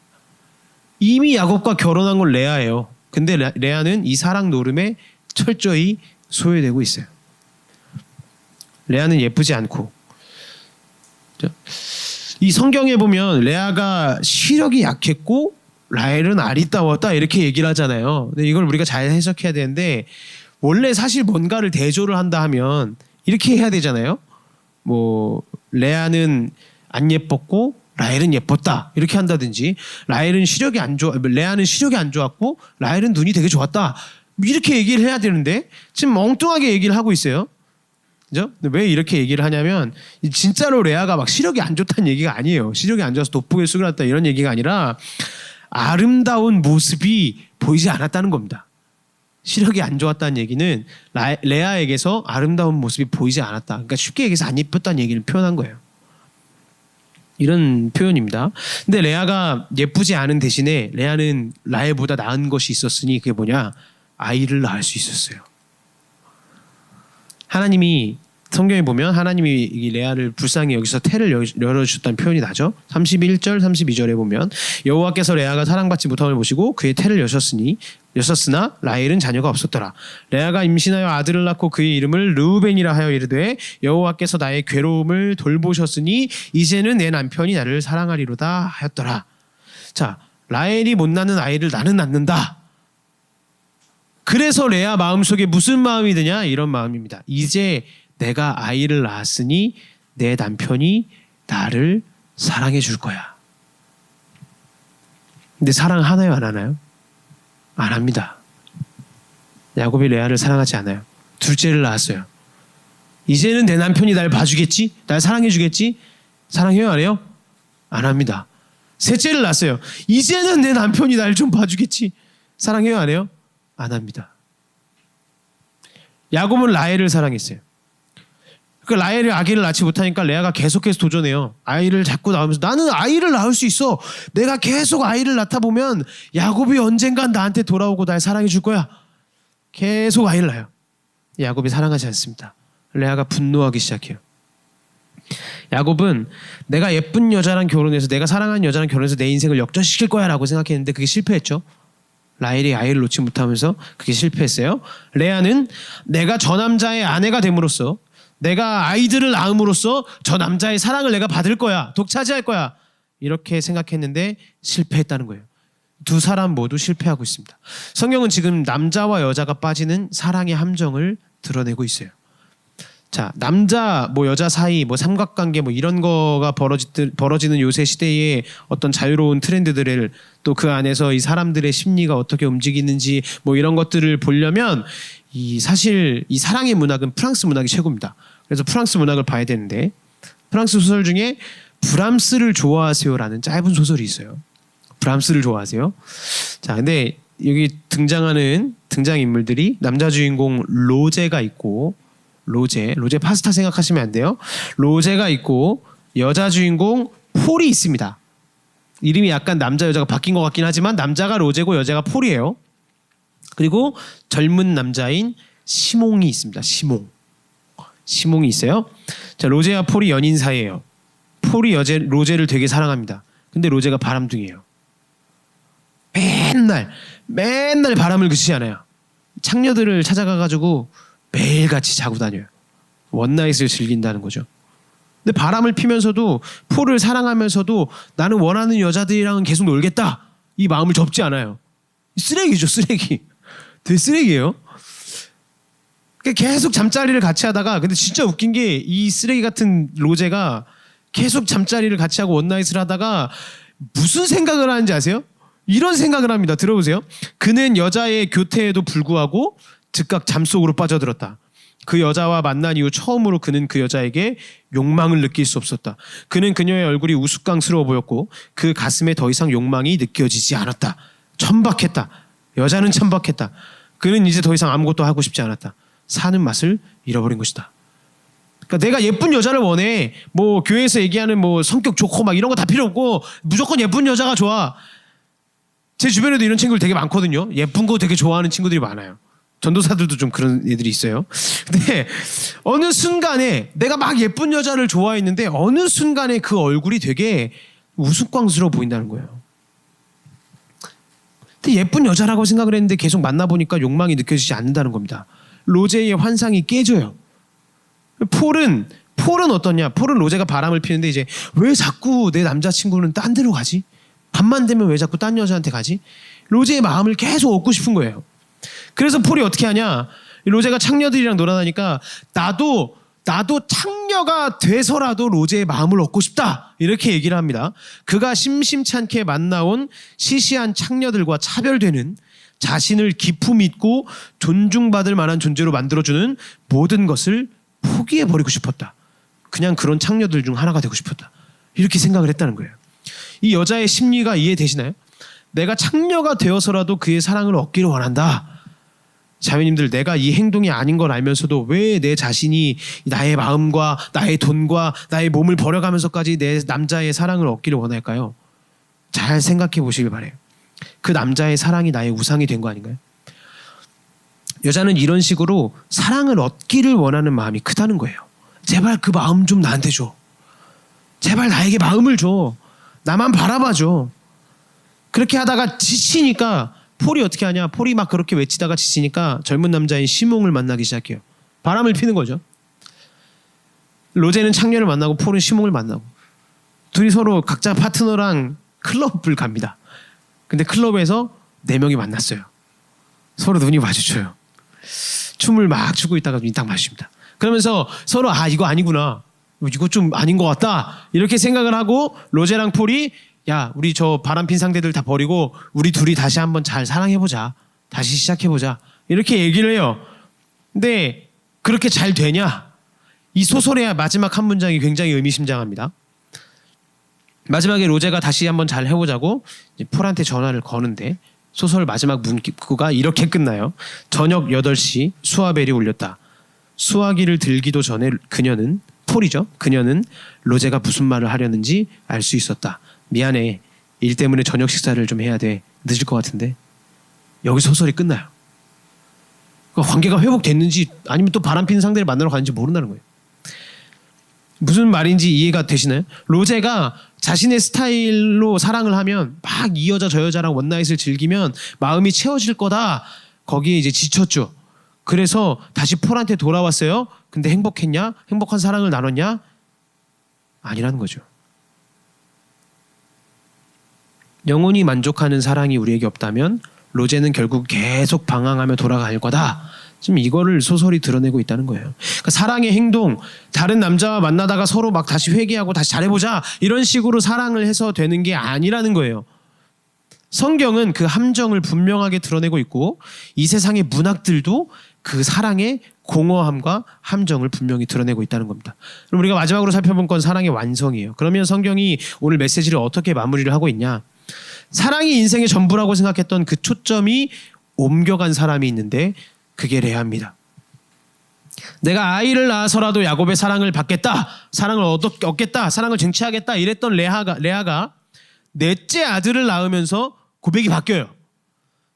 이미 야곱과 결혼한 건 레아예요. 근데 레아는 이 사랑 노름에 철저히 소외되고 있어요. 레아는 예쁘지 않고, 이 성경에 보면 레아가 시력이 약했고 라헬은 아리따웠다 이렇게 얘기를 하잖아요. 근데 이걸 우리가 잘 해석해야 되는데 원래 사실 뭔가를 대조를 한다 하면 이렇게 해야 되잖아요. 뭐 레아는 안 예뻤고 라헬은 예뻤다 이렇게 한다든지, 레아는 시력이 안 좋았고 라헬은 눈이 되게 좋았다 이렇게 얘기를 해야 되는데 지금 엉뚱하게 얘기를 하고 있어요. 그죠? 근데 왜 이렇게 얘기를 하냐면 진짜로 레아가 막 시력이 안 좋다는 얘기가 아니에요. 시력이 안 좋아서 돋보기를 쓰고 났다 이런 얘기가 아니라 아름다운 모습이 보이지 않았다는 겁니다. 시력이 안 좋았다는 얘기는 레아에게서 아름다운 모습이 보이지 않았다. 그러니까 쉽게 얘기해서 안 예뻤다는 얘기를 표현한 거예요. 이런 표현입니다. 근데 레아가 예쁘지 않은 대신에 레아는 라헬보다 나은 것이 있었으니 그게 뭐냐? 아이를 낳을 수 있었어요. 하나님이 성경에 보면 하나님이 이 레아를 불쌍히 여기서 태를 열어주셨다는 표현이 나죠. 31절 32절에 보면 여호와께서 레아가 사랑받지 못함을 보시고 그의 태를 여셨으나 라헬은 자녀가 없었더라. 레아가 임신하여 아들을 낳고 그의 이름을 르우벤이라 하여 이르되 여호와께서 나의 괴로움을 돌보셨으니 이제는 내 남편이 나를 사랑하리로다 하였더라. 자, 라헬이 못 낳는 아이를 나는 낳는다. 그래서 레아 마음속에 무슨 마음이 드냐? 이런 마음입니다. 이제 내가 아이를 낳았으니 내 남편이 나를 사랑해 줄 거야. 근데 사랑하나요? 안 하나요? 안 합니다. 야곱이 레아를 사랑하지 않아요. 둘째를 낳았어요. 이제는 내 남편이 날 봐주겠지? 날 사랑해 주겠지? 사랑해요? 안 해요? 안 합니다. 셋째를 낳았어요. 이제는 내 남편이 날 좀 봐주겠지? 사랑해요? 안 해요? 안 합니다. 야곱은 라헬을 사랑했어요. 그 라헬이 아기를 낳지 못하니까 레아가 계속해서 도전해요. 아이를 자꾸 낳으면서 나는 아이를 낳을 수 있어. 내가 계속 아이를 낳다 보면 야곱이 언젠간 나한테 돌아오고 날 사랑해 줄 거야. 계속 아이를 낳아요. 야곱이 사랑하지 않습니다. 레아가 분노하기 시작해요. 야곱은 내가 예쁜 여자랑 결혼해서 내가 사랑하는 여자랑 결혼해서 내 인생을 역전시킬 거야 라고 생각했는데 그게 실패했죠. 라헬이 아이를 놓지 못하면서 그게 실패했어요. 레아는 내가 저 남자의 아내가 됨으로써 내가 아이들을 낳음으로써 저 남자의 사랑을 내가 받을 거야. 독차지할 거야. 이렇게 생각했는데 실패했다는 거예요. 두 사람 모두 실패하고 있습니다. 성경은 지금 남자와 여자가 빠지는 사랑의 함정을 드러내고 있어요. 자, 남자 뭐 여자 사이 뭐 삼각관계 뭐 이런 거가 벌어지는 요새 시대의 어떤 자유로운 트렌드들을 또 그 안에서 이 사람들의 심리가 어떻게 움직이는지 뭐 이런 것들을 보려면 사실 이 사랑의 문학은 프랑스 문학이 최고입니다. 그래서 프랑스 문학을 봐야 되는데 프랑스 소설 중에 브람스를 좋아하세요라는 짧은 소설이 있어요. 브람스를 좋아하세요? 자, 근데 여기 등장하는 등장인물들이 남자 주인공 로제가 있고 로제 파스타 생각하시면 안 돼요. 로제가 있고 여자 주인공 폴이 있습니다. 이름이 약간 남자 여자가 바뀐 것 같긴 하지만 남자가 로제고 여자가 폴이에요. 그리고 젊은 남자인 시몽이 있습니다. 시몽이 있어요. 자, 로제와 폴이 연인 사이예요. 폴이 로제를 되게 사랑합니다. 근데 로제가 바람둥이에요. 맨날 바람을 그치지 않아요. 창녀들을 찾아가가지고 매일같이 자고 다녀요. 원나잇을 즐긴다는 거죠. 근데 바람을 피면서도 폴을 사랑하면서도 나는 원하는 여자들이랑은 계속 놀겠다. 이 마음을 접지 않아요. 쓰레기죠, 쓰레기. 되게 쓰레기예요. 계속 잠자리를 같이 하다가 근데 진짜 웃긴 게 이 쓰레기 같은 로제가 계속 잠자리를 같이 하고 원나잇을 하다가 무슨 생각을 하는지 아세요? 이런 생각을 합니다. 들어보세요. 그는 여자의 교태에도 불구하고 즉각 잠속으로 빠져들었다. 그 여자와 만난 이후 처음으로 그는 그 여자에게 욕망을 느낄 수 없었다. 그는 그녀의 얼굴이 우스꽝스러워 보였고 그 가슴에 더 이상 욕망이 느껴지지 않았다. 천박했다. 여자는 천박했다. 그는 이제 더 이상 아무것도 하고 싶지 않았다. 사는 맛을 잃어버린 것이다. 그러니까 내가 예쁜 여자를 원해. 뭐 교회에서 얘기하는 뭐 성격 좋고 막 이런 거 다 필요 없고 무조건 예쁜 여자가 좋아. 제 주변에도 이런 친구들 되게 많거든요. 예쁜 거 되게 좋아하는 친구들이 많아요. 전도사들도 좀 그런 애들이 있어요. 근데 어느 순간에 내가 막 예쁜 여자를 좋아했는데 어느 순간에 그 얼굴이 되게 우스꽝스러워 보인다는 거예요. 근데 예쁜 여자라고 생각을 했는데 계속 만나보니까 욕망이 느껴지지 않는다는 겁니다. 로제의 환상이 깨져요. 폴은 어떠냐? 폴은 로제가 바람을 피는데 이제 왜 자꾸 내 남자친구는 딴 데로 가지? 밤만 되면 왜 자꾸 딴 여자한테 가지? 로제의 마음을 계속 얻고 싶은 거예요. 그래서 폴이 어떻게 하냐? 로제가 창녀들이랑 놀아다니까 나도 창녀가 돼서라도 로제의 마음을 얻고 싶다. 이렇게 얘기를 합니다. 그가 심심찮게 만나온 시시한 창녀들과 차별되는 자신을 기품 있고 존중받을 만한 존재로 만들어주는 모든 것을 포기해버리고 싶었다. 그냥 그런 창녀들 중 하나가 되고 싶었다. 이렇게 생각을 했다는 거예요. 이 여자의 심리가 이해되시나요? 내가 창녀가 되어서라도 그의 사랑을 얻기를 원한다. 자매님들, 내가 이 행동이 아닌 걸 알면서도 왜 내 자신이 나의 마음과 나의 돈과 나의 몸을 버려가면서까지 내 남자의 사랑을 얻기를 원할까요? 잘 생각해 보시길 바라요. 그 남자의 사랑이 나의 우상이 된 거 아닌가요? 여자는 이런 식으로 사랑을 얻기를 원하는 마음이 크다는 거예요. 제발 그 마음 좀 나한테 줘. 제발 나에게 마음을 줘. 나만 바라봐줘. 그렇게 하다가 지치니까 폴이 어떻게 하냐? 폴이 막 그렇게 외치다가 지치니까 젊은 남자인 시몽을 만나기 시작해요. 바람을 피는 거죠. 로제는 창녀를 만나고 폴은 시몽을 만나고 둘이 서로 각자 파트너랑 클럽을 갑니다. 근데 클럽에서 4명이 만났어요. 서로 눈이 마주쳐요. 춤을 막 추고 있다가 눈이 딱 마주칩니다. 그러면서 서로 이거 아니구나. 이거 좀 아닌 것 같다. 이렇게 생각을 하고 로제랑 폴이 야, 우리 저 바람핀 상대들 다 버리고 우리 둘이 다시 한번 잘 사랑해보자. 다시 시작해보자. 이렇게 얘기를 해요. 근데 그렇게 잘 되냐? 이 소설의 마지막 한 문장이 굉장히 의미심장합니다. 마지막에 로제가 다시 한번 잘 해보자고 폴한테 전화를 거는데 소설 마지막 문구가 이렇게 끝나요. 저녁 8시 수화벨이 울렸다. 수화기를 들기도 전에 그녀는, 폴이죠. 그녀는 로제가 무슨 말을 하려는지 알 수 있었다. 미안해. 일 때문에 저녁 식사를 좀 해야 돼. 늦을 것 같은데. 여기 소설이 끝나요. 그러니까 관계가 회복됐는지 아니면 또 바람피는 상대를 만나러 가는지 모른다는 거예요. 무슨 말인지 이해가 되시나요? 로제가 자신의 스타일로 사랑을 하면 막 이 여자 저 여자랑 원나잇을 즐기면 마음이 채워질 거다. 거기에 이제 지쳤죠. 그래서 다시 폴한테 돌아왔어요. 근데 행복했냐? 행복한 사랑을 나눴냐? 아니라는 거죠. 영원히 만족하는 사랑이 우리에게 없다면 로제는 결국 계속 방황하며 돌아갈 거다. 지금 이거를 소설이 드러내고 있다는 거예요. 그러니까 사랑의 행동, 다른 남자와 만나다가 서로 막 다시 회개하고 다시 잘해보자 이런 식으로 사랑을 해서 되는 게 아니라는 거예요. 성경은 그 함정을 분명하게 드러내고 있고 이 세상의 문학들도 그 사랑의 공허함과 함정을 분명히 드러내고 있다는 겁니다. 그럼 우리가 마지막으로 살펴본 건 사랑의 완성이에요. 그러면 성경이 오늘 메시지를 어떻게 마무리를 하고 있냐? 사랑이 인생의 전부라고 생각했던 그 초점이 옮겨간 사람이 있는데 그게 레아입니다. 내가 아이를 낳아서라도 야곱의 사랑을 받겠다, 사랑을 얻겠다, 사랑을 쟁취하겠다 이랬던 레아가 넷째 아들을 낳으면서 고백이 바뀌어요.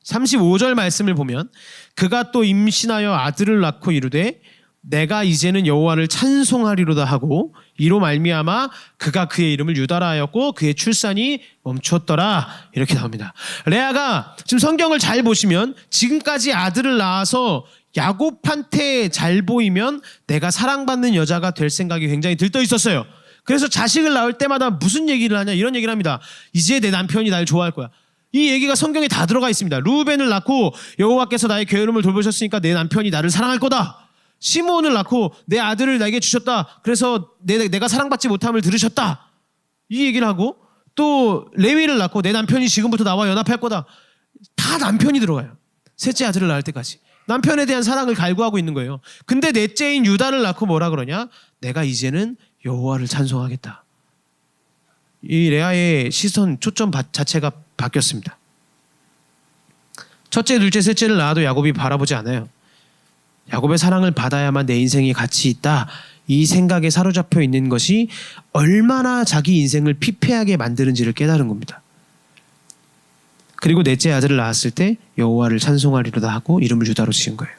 35절 말씀을 보면 그가 또 임신하여 아들을 낳고 이르되 내가 이제는 여호와를 찬송하리로다 하고 이로 말미암아 그가 그의 이름을 유다라 하였고 그의 출산이 멈추었더라. 이렇게 나옵니다. 레아가 지금 성경을 잘 보시면 지금까지 아들을 낳아서 야곱한테 잘 보이면 내가 사랑받는 여자가 될 생각이 굉장히 들떠 있었어요. 그래서 자식을 낳을 때마다 무슨 얘기를 하냐, 이런 얘기를 합니다. 이제 내 남편이 날 좋아할 거야. 이 얘기가 성경에 다 들어가 있습니다. 루벤을 낳고 여호와께서 나의 게으름을 돌보셨으니까 내 남편이 나를 사랑할 거다. 시므온을 낳고 내 아들을 나에게 주셨다. 그래서 내가 사랑받지 못함을 들으셨다. 이 얘기를 하고 또 레위를 낳고 내 남편이 지금부터 나와 연합할 거다. 다 남편이 들어가요. 셋째 아들을 낳을 때까지. 남편에 대한 사랑을 갈구하고 있는 거예요. 근데 넷째인 유다를 낳고 뭐라 그러냐? 내가 이제는 여호와를 찬송하겠다. 이 레아의 시선 초점 자체가 바뀌었습니다. 첫째, 둘째, 셋째를 낳아도 야곱이 바라보지 않아요. 야곱의 사랑을 받아야만 내 인생이 가치 있다. 이 생각에 사로잡혀 있는 것이 얼마나 자기 인생을 피폐하게 만드는지를 깨달은 겁니다. 그리고 넷째 아들을 낳았을 때 여호와를 찬송하리로다 하고 이름을 유다로 지은 거예요.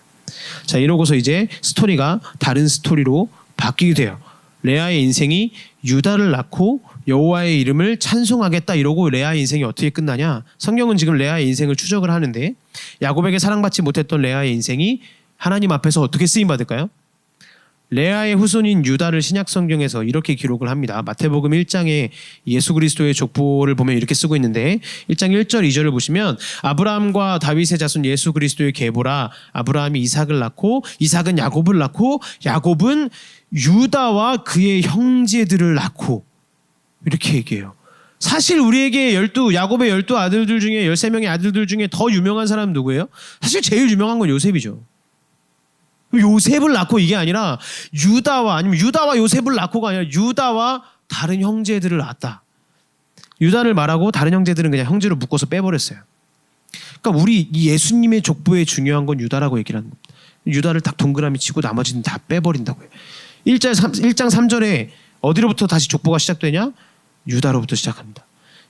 자, 이러고서 이제 스토리가 다른 스토리로 바뀌게 돼요. 레아의 인생이 유다를 낳고 여호와의 이름을 찬송하겠다 이러고 레아의 인생이 어떻게 끝나냐? 성경은 지금 레아의 인생을 추적을 하는데 야곱에게 사랑받지 못했던 레아의 인생이 하나님 앞에서 어떻게 쓰임받을까요? 레아의 후손인 유다를 신약 성경에서 이렇게 기록을 합니다. 마태복음 1장에 예수 그리스도의 족보를 보면 이렇게 쓰고 있는데 1장 1절 2절을 보시면 아브라함과 다윗의 자손 예수 그리스도의 계보라. 아브라함이 이삭을 낳고 이삭은 야곱을 낳고 야곱은 유다와 그의 형제들을 낳고 이렇게 얘기해요. 사실 우리에게 야곱의 12아들들 중에 13명의 아들들 중에 더 유명한 사람은 누구예요? 사실 제일 유명한 건 요셉이죠. 요셉을 낳고 이게 아니라 유다와 아니면 유다와 요셉을 낳고가 아니라 유다와 다른 형제들을 낳았다. 유다를 말하고 다른 형제들은 그냥 형제로 묶어서 빼버렸어요. 그러니까 우리 이 예수님의 족보에 중요한 건 유다라고 얘기를 하는 겁니다. 유다를 딱 동그라미 치고 나머지는 다 빼버린다고요. 1장 3절에 어디로부터 다시 족보가 시작되냐? 유다로부터 시작합니다.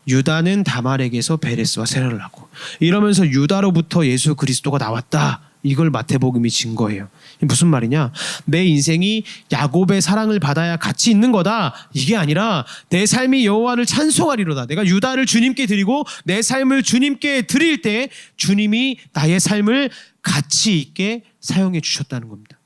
유다는 다말에게서 베레스와 세라를 낳고, 이러면서 유다로부터 예수 그리스도가 나왔다. 이걸 마태복음이 증거해요. 무슨 말이냐? 내 인생이 야곱의 사랑을 받아야 가치 있는 거다. 이게 아니라 내 삶이 여호와를 찬송하리로다. 내가 유다를 주님께 드리고 내 삶을 주님께 드릴 때 주님이 나의 삶을 가치 있게 사용해 주셨다는 겁니다.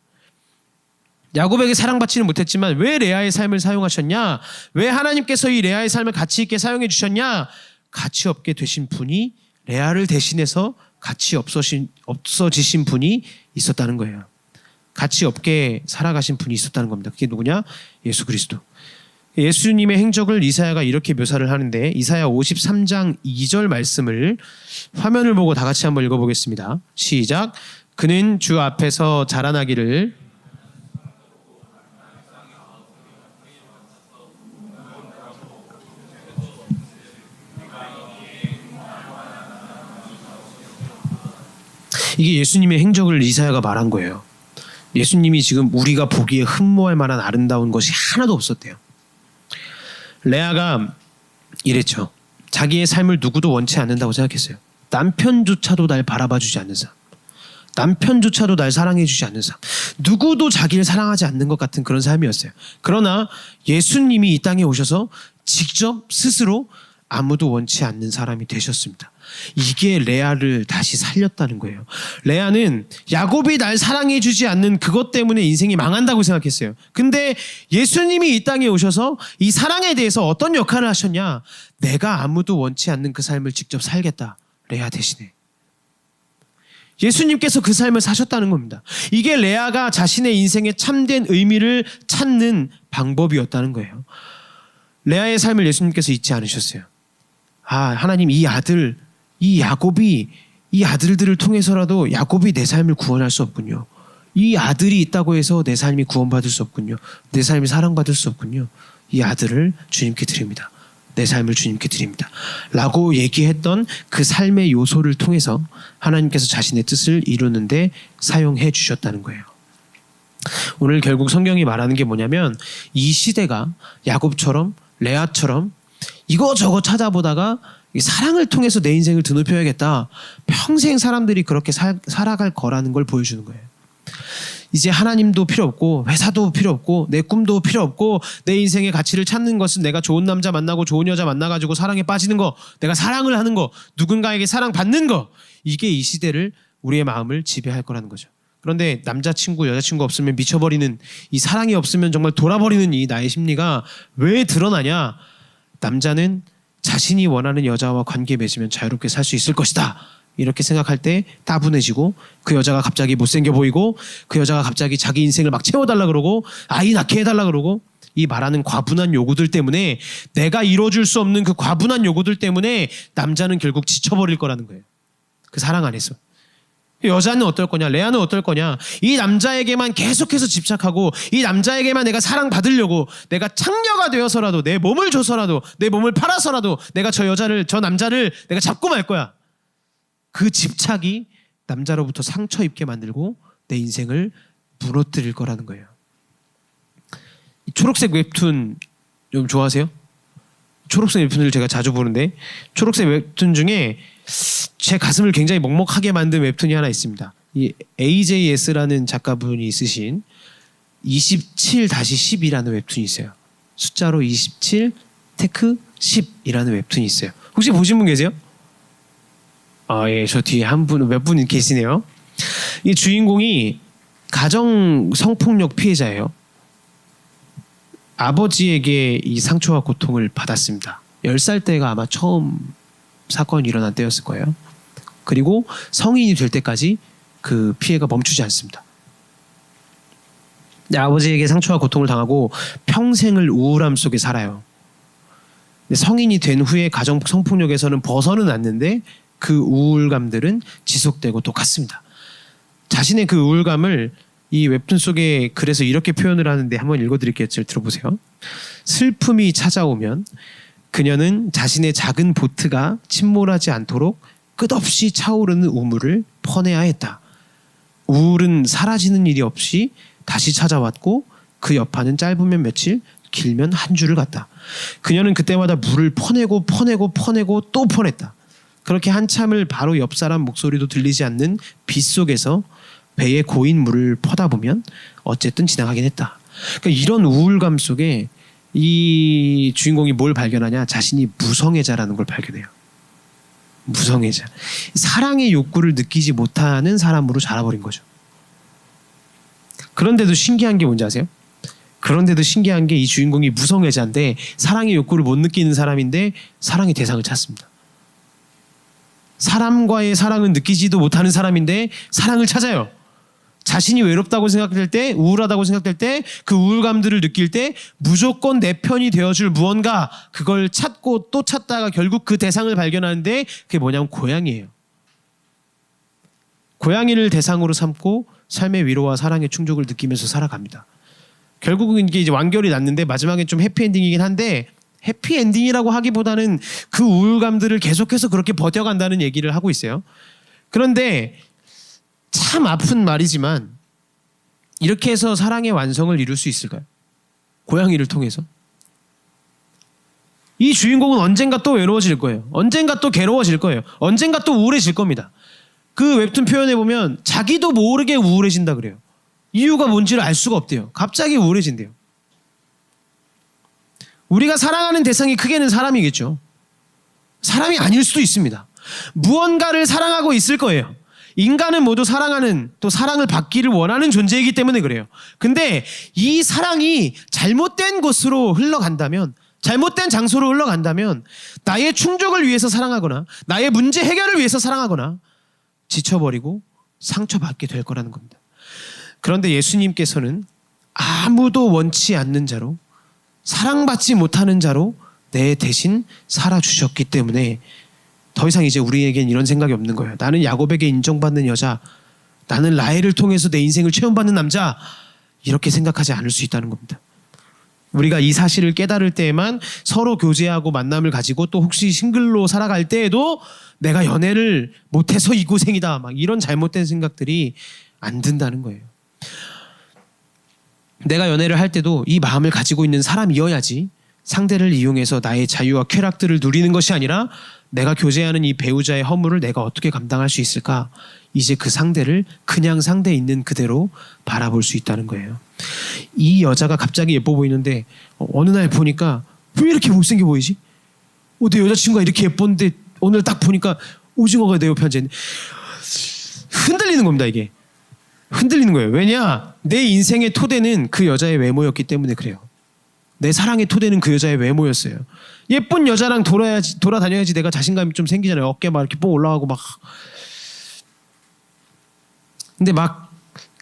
야곱에게 사랑받지는 못했지만 왜 레아의 삶을 사용하셨냐? 왜 하나님께서 이 레아의 삶을 가치 있게 사용해 주셨냐? 가치 없게 되신 분이, 레아를 대신해서 가치 없어지신 분이 있었다는 거예요. 가치 없게 살아가신 분이 있었다는 겁니다. 그게 누구냐? 예수 그리스도. 예수님의 행적을 이사야가 이렇게 묘사를 하는데, 이사야 53장 2절 말씀을 화면을 보고 다 같이 한번 읽어보겠습니다. 시작. 그는 주 앞에서 자라나기를 이게 예수님의 행적을 이사야가 말한 거예요. 예수님이 지금 우리가 보기에 흠모할 만한 아름다운 것이 하나도 없었대요. 레아가 이랬죠. 자기의 삶을 누구도 원치 않는다고 생각했어요. 남편조차도 날 바라봐주지 않는 사람, 남편조차도 날 사랑해주지 않는 사람, 누구도 자기를 사랑하지 않는 것 같은 그런 삶이었어요. 그러나 예수님이 이 땅에 오셔서 직접 스스로 아무도 원치 않는 사람이 되셨습니다. 이게 레아를 다시 살렸다는 거예요. 레아는 야곱이 날 사랑해주지 않는 그것 때문에 인생이 망한다고 생각했어요. 근데 예수님이 이 땅에 오셔서 이 사랑에 대해서 어떤 역할을 하셨냐? 내가 아무도 원치 않는 그 삶을 직접 살겠다. 레아 대신에. 예수님께서 그 삶을 사셨다는 겁니다. 이게 레아가 자신의 인생의 참된 의미를 찾는 방법이었다는 거예요. 레아의 삶을 예수님께서 잊지 않으셨어요. 하나님, 이 야곱이, 이 아들들을 통해서라도 야곱이 내 삶을 구원할 수 없군요. 이 아들이 있다고 해서 내 삶이 구원받을 수 없군요. 내 삶이 사랑받을 수 없군요. 이 아들을 주님께 드립니다. 내 삶을 주님께 드립니다. 라고 얘기했던 그 삶의 요소를 통해서 하나님께서 자신의 뜻을 이루는데 사용해 주셨다는 거예요. 오늘 결국 성경이 말하는 게 뭐냐면, 이 시대가 야곱처럼 레아처럼 이거저거 찾아보다가 사랑을 통해서 내 인생을 드높여야겠다, 평생 사람들이 그렇게 살아갈 거라는 걸 보여주는 거예요. 이제 하나님도 필요 없고 회사도 필요 없고 내 꿈도 필요 없고, 내 인생의 가치를 찾는 것은 내가 좋은 남자 만나고 좋은 여자 만나가지고 사랑에 빠지는 거, 내가 사랑을 하는 거, 누군가에게 사랑받는 거, 이게 이 시대를, 우리의 마음을 지배할 거라는 거죠. 그런데 남자친구 여자친구 없으면 미쳐버리는, 이 사랑이 없으면 정말 돌아버리는 이 나의 심리가 왜 드러나냐? 남자는 자신이 원하는 여자와 관계 맺으면 자유롭게 살 수 있을 것이다, 이렇게 생각할 때 따분해지고, 그 여자가 갑자기 못생겨 보이고, 그 여자가 갑자기 자기 인생을 막 채워달라 그러고 아이 낳게 해달라 그러고, 이 말하는 과분한 요구들 때문에, 내가 이뤄줄 수 없는 그 과분한 요구들 때문에 남자는 결국 지쳐버릴 거라는 거예요. 그 사랑 안에서. 여자는 어떨 거냐? 레아는 어떨 거냐? 이 남자에게만 계속해서 집착하고, 이 남자에게만 내가 사랑받으려고, 내가 창녀가 되어서라도, 내 몸을 줘서라도, 내 몸을 팔아서라도 내가 저 남자를 내가 잡고 말 거야. 그 집착이 남자로부터 상처 입게 만들고 내 인생을 무너뜨릴 거라는 거예요. 이 초록색 웹툰 좀 좋아하세요? 초록색 웹툰을 제가 자주 보는데, 초록색 웹툰 중에 제 가슴을 굉장히 먹먹하게 만든 웹툰이 하나 있습니다. 이 AJS라는 작가분이 쓰신 27-10이라는 웹툰이 있어요. 숫자로 27 테크 10이라는 웹툰이 있어요. 혹시 보신 분 계세요? 예, 저 뒤에 몇 분 계시네요. 이 주인공이 가정 성폭력 피해자예요. 아버지에게 이 상처와 고통을 받았습니다. 10살 때가 아마 처음 사건이 일어난 때였을 거예요. 그리고 성인이 될 때까지 그 피해가 멈추지 않습니다. 아버지에게 상처와 고통을 당하고 평생을 우울함 속에 살아요. 근데 성인이 된 후에 가정 성폭력에서는 벗어는 않는데 그 우울감들은 지속되고 똑같습니다. 자신의 그 우울감을 이 웹툰 속에 그래서 이렇게 표현을 하는데 한번 읽어드릴게요. 잘 들어보세요. 슬픔이 찾아오면 그녀는 자신의 작은 보트가 침몰하지 않도록 끝없이 차오르는 우물을 퍼내야 했다. 우울은 사라지는 일이 없이 다시 찾아왔고 그 여파는 짧으면 며칠, 길면 한 주를 갔다. 그녀는 그때마다 물을 퍼내고 또 퍼냈다. 그렇게 한참을 바로 옆 사람 목소리도 들리지 않는 빗속에서 배에 고인 물을 퍼다 보면 어쨌든 지나가긴 했다. 그러니까 이런 우울감 속에 이 주인공이 뭘 발견하냐? 자신이 무성애자라는 걸 발견해요. 무성애자. 사랑의 욕구를 느끼지 못하는 사람으로 자라버린 거죠. 그런데도 신기한 게 뭔지 아세요? 그런데도 신기한 게 이 주인공이 무성애자인데 사랑의 욕구를 못 느끼는 사람인데 사랑의 대상을 찾습니다. 사람과의 사랑은 느끼지도 못하는 사람인데 사랑을 찾아요. 자신이 외롭다고 생각될 때, 우울하다고 생각될 때, 그 우울감들을 느낄 때 무조건 내 편이 되어줄 무언가, 그걸 찾고 또 찾다가 결국 그 대상을 발견하는데 그게 뭐냐면 고양이에요. 고양이를 대상으로 삼고 삶의 위로와 사랑의 충족을 느끼면서 살아갑니다. 결국은 이게 이제 완결이 났는데 마지막엔 좀 해피엔딩이긴 한데, 해피엔딩이라고 하기보다는 그 우울감들을 계속해서 그렇게 버텨간다는 얘기를 하고 있어요. 그런데 참 아픈 말이지만 이렇게 해서 사랑의 완성을 이룰 수 있을까요? 고양이를 통해서? 이 주인공은 언젠가 또 외로워질 거예요. 언젠가 또 괴로워질 거예요. 언젠가 또 우울해질 겁니다. 그 웹툰 표현해 보면 자기도 모르게 우울해진다 그래요. 이유가 뭔지를 알 수가 없대요. 갑자기 우울해진대요. 우리가 사랑하는 대상이 크게는 사람이겠죠. 사람이 아닐 수도 있습니다. 무언가를 사랑하고 있을 거예요. 인간은 모두 사랑하는, 또 사랑을 받기를 원하는 존재이기 때문에 그래요. 근데 이 사랑이 잘못된 곳으로 흘러간다면, 잘못된 장소로 흘러간다면 나의 충족을 위해서 사랑하거나 나의 문제 해결을 위해서 사랑하거나 지쳐버리고 상처받게 될 거라는 겁니다. 그런데 예수님께서는 아무도 원치 않는 자로, 사랑받지 못하는 자로 내 대신 살아주셨기 때문에 더 이상 이제 우리에겐 이런 생각이 없는 거예요. 나는 야곱에게 인정받는 여자, 나는 라헬을 통해서 내 인생을 체험받는 남자, 이렇게 생각하지 않을 수 있다는 겁니다. 우리가 이 사실을 깨달을 때에만 서로 교제하고 만남을 가지고, 또 혹시 싱글로 살아갈 때에도 내가 연애를 못해서 이 고생이다, 막 이런 잘못된 생각들이 안 든다는 거예요. 내가 연애를 할 때도 이 마음을 가지고 있는 사람이어야지, 상대를 이용해서 나의 자유와 쾌락들을 누리는 것이 아니라 내가 교제하는 이 배우자의 허물을 내가 어떻게 감당할 수 있을까? 이제 그 상대를 그냥 상대 있는 그대로 바라볼 수 있다는 거예요. 이 여자가 갑자기 예뻐 보이는데 어느 날 보니까 왜 이렇게 못생겨 보이지? 내 여자친구가 이렇게 예뻤는데 오늘 딱 보니까 오징어가 내 옆에 앉아있네. 흔들리는 겁니다. 이게 흔들리는 거예요. 왜냐? 내 인생의 토대는 그 여자의 외모였기 때문에 그래요. 내 사랑의 토대는 그 여자의 외모였어요. 예쁜 여자랑 돌아다녀야지 내가 자신감이 좀 생기잖아요. 어깨 막 이렇게 뽕 올라가고 막. 근데 막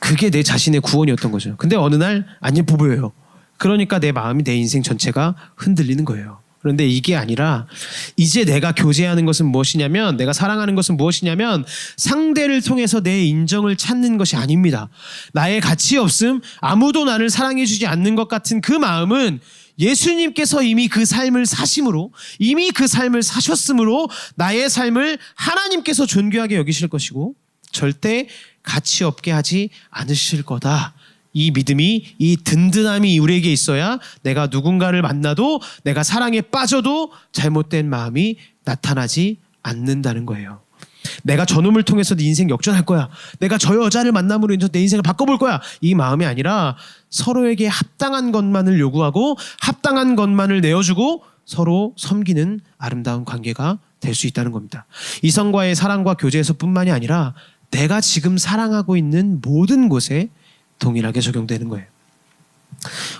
그게 내 자신의 구원이었던 거죠. 근데 어느 날 안 예뻐 보여요. 그러니까 내 마음이, 내 인생 전체가 흔들리는 거예요. 그런데 이게 아니라 이제 내가 교제하는 것은 무엇이냐면, 내가 사랑하는 것은 무엇이냐면 상대를 통해서 내 인정을 찾는 것이 아닙니다. 나의 가치 없음, 아무도 나를 사랑해주지 않는 것 같은 그 마음은 예수님께서 이미 그 삶을 사심으로, 이미 그 삶을 사셨으므로 나의 삶을 하나님께서 존귀하게 여기실 것이고 절대 가치 없게 하지 않으실 거다. 이 믿음이, 이 든든함이 우리에게 있어야 내가 누군가를 만나도, 내가 사랑에 빠져도 잘못된 마음이 나타나지 않는다는 거예요. 내가 저놈을 통해서 네 인생 역전할 거야, 내가 저 여자를 만남으로 인해서 내 인생을 바꿔볼 거야, 이 마음이 아니라 서로에게 합당한 것만을 요구하고 합당한 것만을 내어주고 서로 섬기는 아름다운 관계가 될 수 있다는 겁니다. 이성과의 사랑과 교제에서 뿐만이 아니라 내가 지금 사랑하고 있는 모든 곳에 동일하게 적용되는 거예요.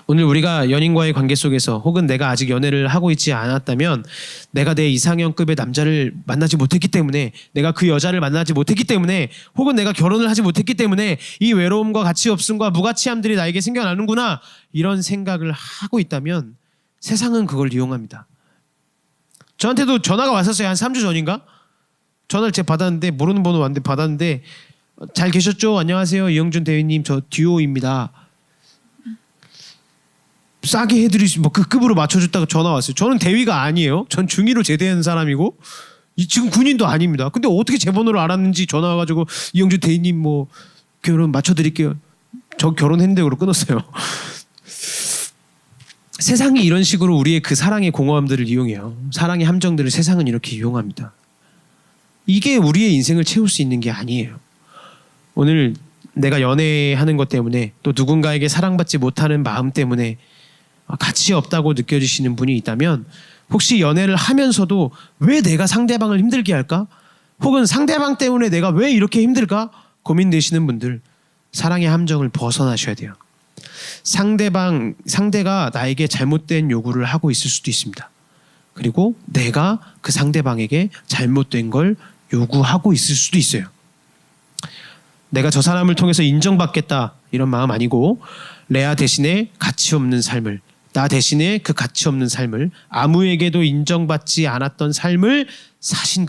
오늘 우리가 연인과의 관계 속에서, 혹은 내가 아직 연애를 하고 있지 않았다면, 내가 내 이상형급의 남자를 만나지 못했기 때문에, 내가 그 여자를 만나지 못했기 때문에, 혹은 내가 결혼을 하지 못했기 때문에 이 외로움과 가치 없음과 무가치함들이 나에게 생겨나는구나, 이런 생각을 하고 있다면 세상은 그걸 이용합니다. 저한테도 전화가 왔었어요. 한 3주 전인가? 전화를 제가 받았는데, 모르는 번호 왔는데 받았는데, 잘 계셨죠? 안녕하세요. 이영준 대위님, 저 듀오입니다. 싸게 해드리시 뭐 그 급으로 맞춰줬다가 전화 왔어요. 저는 대위가 아니에요. 전 중위로 제대한 사람이고 지금 군인도 아닙니다. 근데 어떻게 제 번호를 알았는지 전화 와가지고 이영준 대위님 뭐 결혼 맞춰드릴게요. 저 결혼했는데 그러고 끊었어요. 세상이 이런 식으로 우리의 그 사랑의 공허함들을 이용해요. 사랑의 함정들을 세상은 이렇게 이용합니다. 이게 우리의 인생을 채울 수 있는 게 아니에요. 오늘 내가 연애하는 것 때문에 또 누군가에게 사랑받지 못하는 마음 때문에 가치 없다고 느껴지시는 분이 있다면 혹시 연애를 하면서도 왜 내가 상대방을 힘들게 할까? 혹은 상대방 때문에 내가 왜 이렇게 힘들까? 고민되시는 분들 사랑의 함정을 벗어나셔야 돼요. 상대가 나에게 잘못된 요구를 하고 있을 수도 있습니다. 그리고 내가 그 상대방에게 잘못된 걸 요구하고 있을 수도 있어요. 내가 저 사람을 통해서 인정받겠다 이런 마음 아니고 레아 대신에 가치 없는 삶을 나 대신에 그 가치 없는 삶을 아무에게도 인정받지 않았던 삶을 사신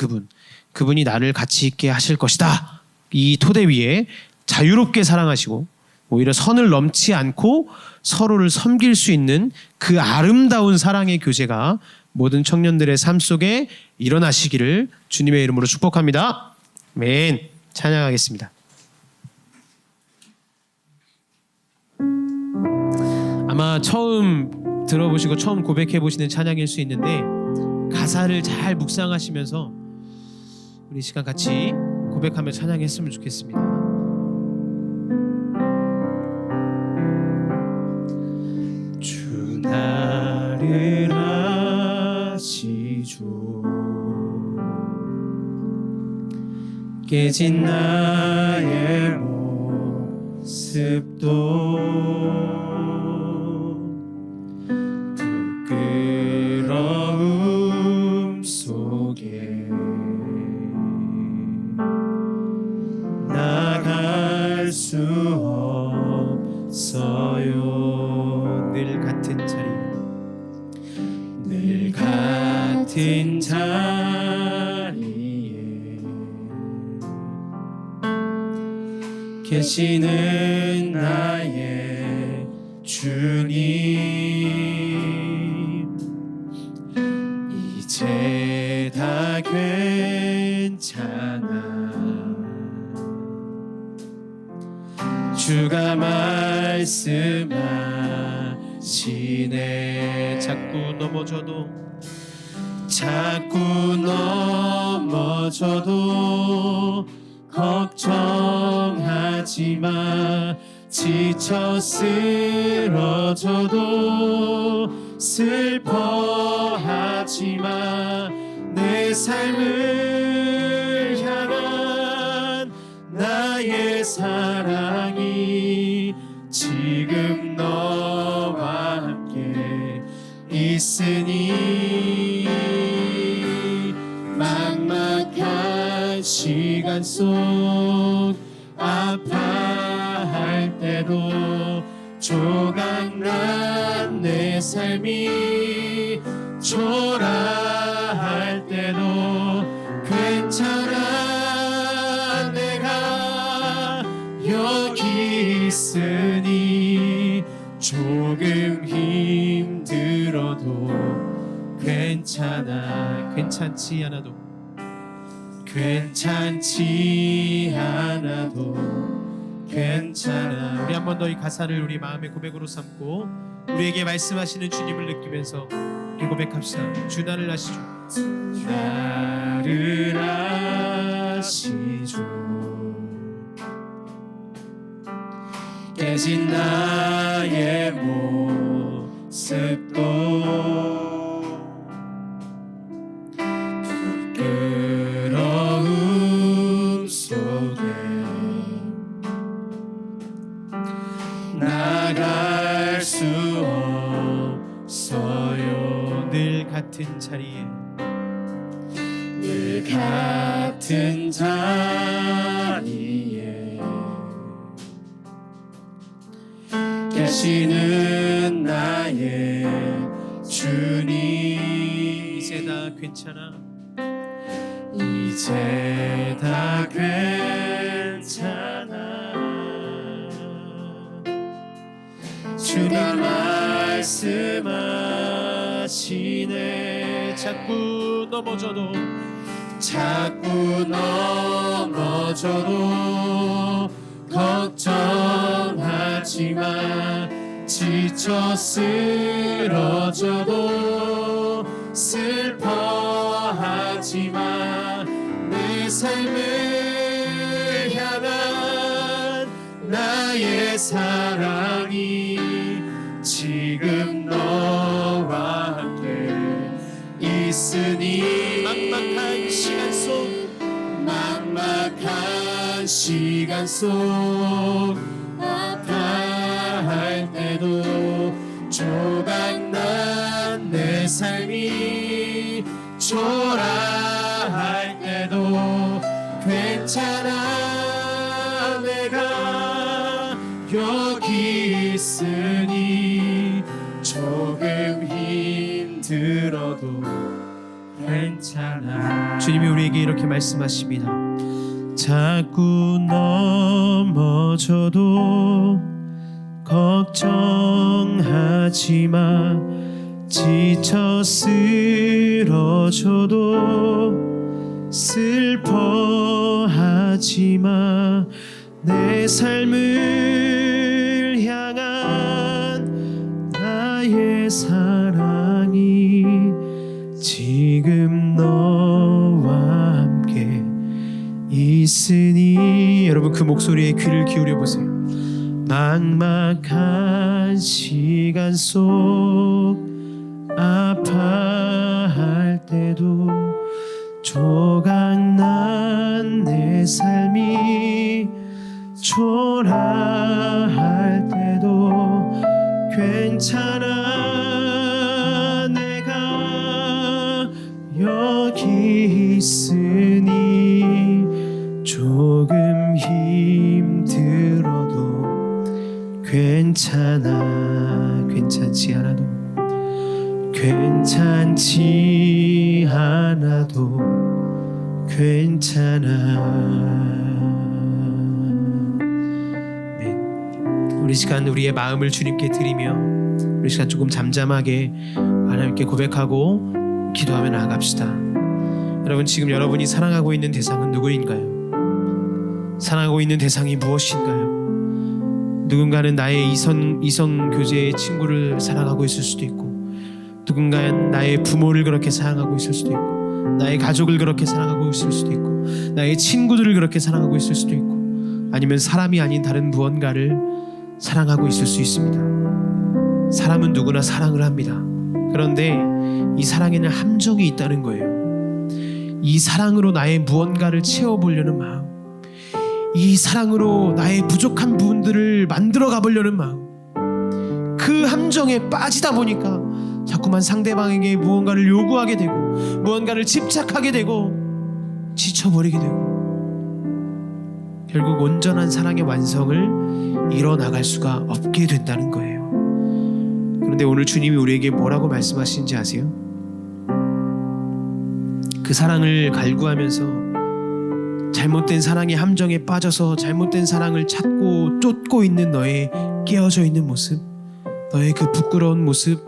그분이 나를 가치 있게 하실 것이다. 이 토대 위에 자유롭게 사랑하시고 오히려 선을 넘지 않고 서로를 섬길 수 있는 그 아름다운 사랑의 교제가 모든 청년들의 삶 속에 일어나시기를 주님의 이름으로 축복합니다. 아멘. 찬양하겠습니다. 아마 처음 들어보시고 처음 고백해보시는 찬양일 수 있는데 가사를 잘 묵상하시면서 우리 시간 같이 고백하며 찬양했으면 좋겠습니다. 주 나를 아시죠. 깨진 나의 모습도 부끄러움 속에 나갈 수 없어요. 늘 같은 자리에 계시는 나의 주님, 이제 다 괜찮아. 주가 말씀하시네. 자꾸 넘어져도 걱정하지 마. 지쳐 쓰러져도 슬퍼하지 마. 내 삶을 향한 나의 사랑이 지금 너와 함께 있으니 막막한 시간 속 아파할 때도 조각난 내 삶이 초라할 때도 괜찮아. 내가 여기 있으니 조금 힘들어도 괜찮아. 괜찮지 않아도 괜찮아. 우리 한 번 더 이 가사를 우리 마음의 고백으로 삼고 우리에게 말씀하시는 주님을 느끼면서 고백합시다. 주 나를 아시죠. 나를 아시죠. 깨진 나의 모습도 부끄러움 속에 나갈 수 없어요. 늘 같은 자리에 계시는 나의 주님, 이제 다 괜찮아. 이제 다 괜찮아. 주가 말씀하시네. 자꾸 넘어져도 걱정하지 마. 지쳐 쓰러져도 슬퍼하지 마. 내 삶을 향한 나의 사랑이 지금 너와 함께 있으니 막막한 시간 속 아파할 때도 조각난 내 삶이 초라할 때도 괜찮아. 내가 여기 있으니 조금 힘들어도 괜찮아. 주님이 우리에게 이렇게 말씀하십니다. 자꾸 넘어져도 걱정하지 마. 지쳐 쓰러져도 슬퍼하지 마. 내 삶을 향한 나의 사랑이 지금 너와 함께 있으니. 여러분 그 목소리에 귀를 기울여 보세요. 막막한 시간 속 아파할 때도 조각난 내 삶이 초라할 때도 괜찮아. 내가 여기 있으니 조금 힘들어도 괜찮아. 괜찮지 않아도 괜찮아. 네. 우리 시간 우리의 마음을 주님께 드리며 우리 시간 조금 잠잠하게 하나님께 고백하고 기도하며 나아갑시다. 여러분 지금 여러분이 사랑하고 있는 대상은 누구인가요? 사랑하고 있는 대상이 무엇인가요? 누군가는 나의 이성 교제의 친구를 사랑하고 있을 수도 있고, 누군가는 나의 부모를 그렇게 사랑하고 있을 수도 있고, 나의 가족을 그렇게 사랑하고 있을 수도 있고, 나의 친구들을 그렇게 사랑하고 있을 수도 있고, 아니면 사람이 아닌 다른 무언가를 사랑하고 있을 수 있습니다. 사람은 누구나 사랑을 합니다. 그런데 이 사랑에는 함정이 있다는 거예요. 이 사랑으로 나의 무언가를 채워보려는 마음, 이 사랑으로 나의 부족한 부분들을 만들어 가보려는 마음, 그 함정에 빠지다 보니까 자꾸만 상대방에게 무언가를 요구하게 되고, 무언가를 집착하게 되고, 지쳐버리게 되고, 결국 온전한 사랑의 완성을 이뤄나갈 수가 없게 된다는 거예요. 그런데 오늘 주님이 우리에게 뭐라고 말씀하시는지 아세요? 그 사랑을 갈구하면서 잘못된 사랑의 함정에 빠져서 잘못된 사랑을 찾고 쫓고 있는 너의 깨어져 있는 모습, 너의 그 부끄러운 모습,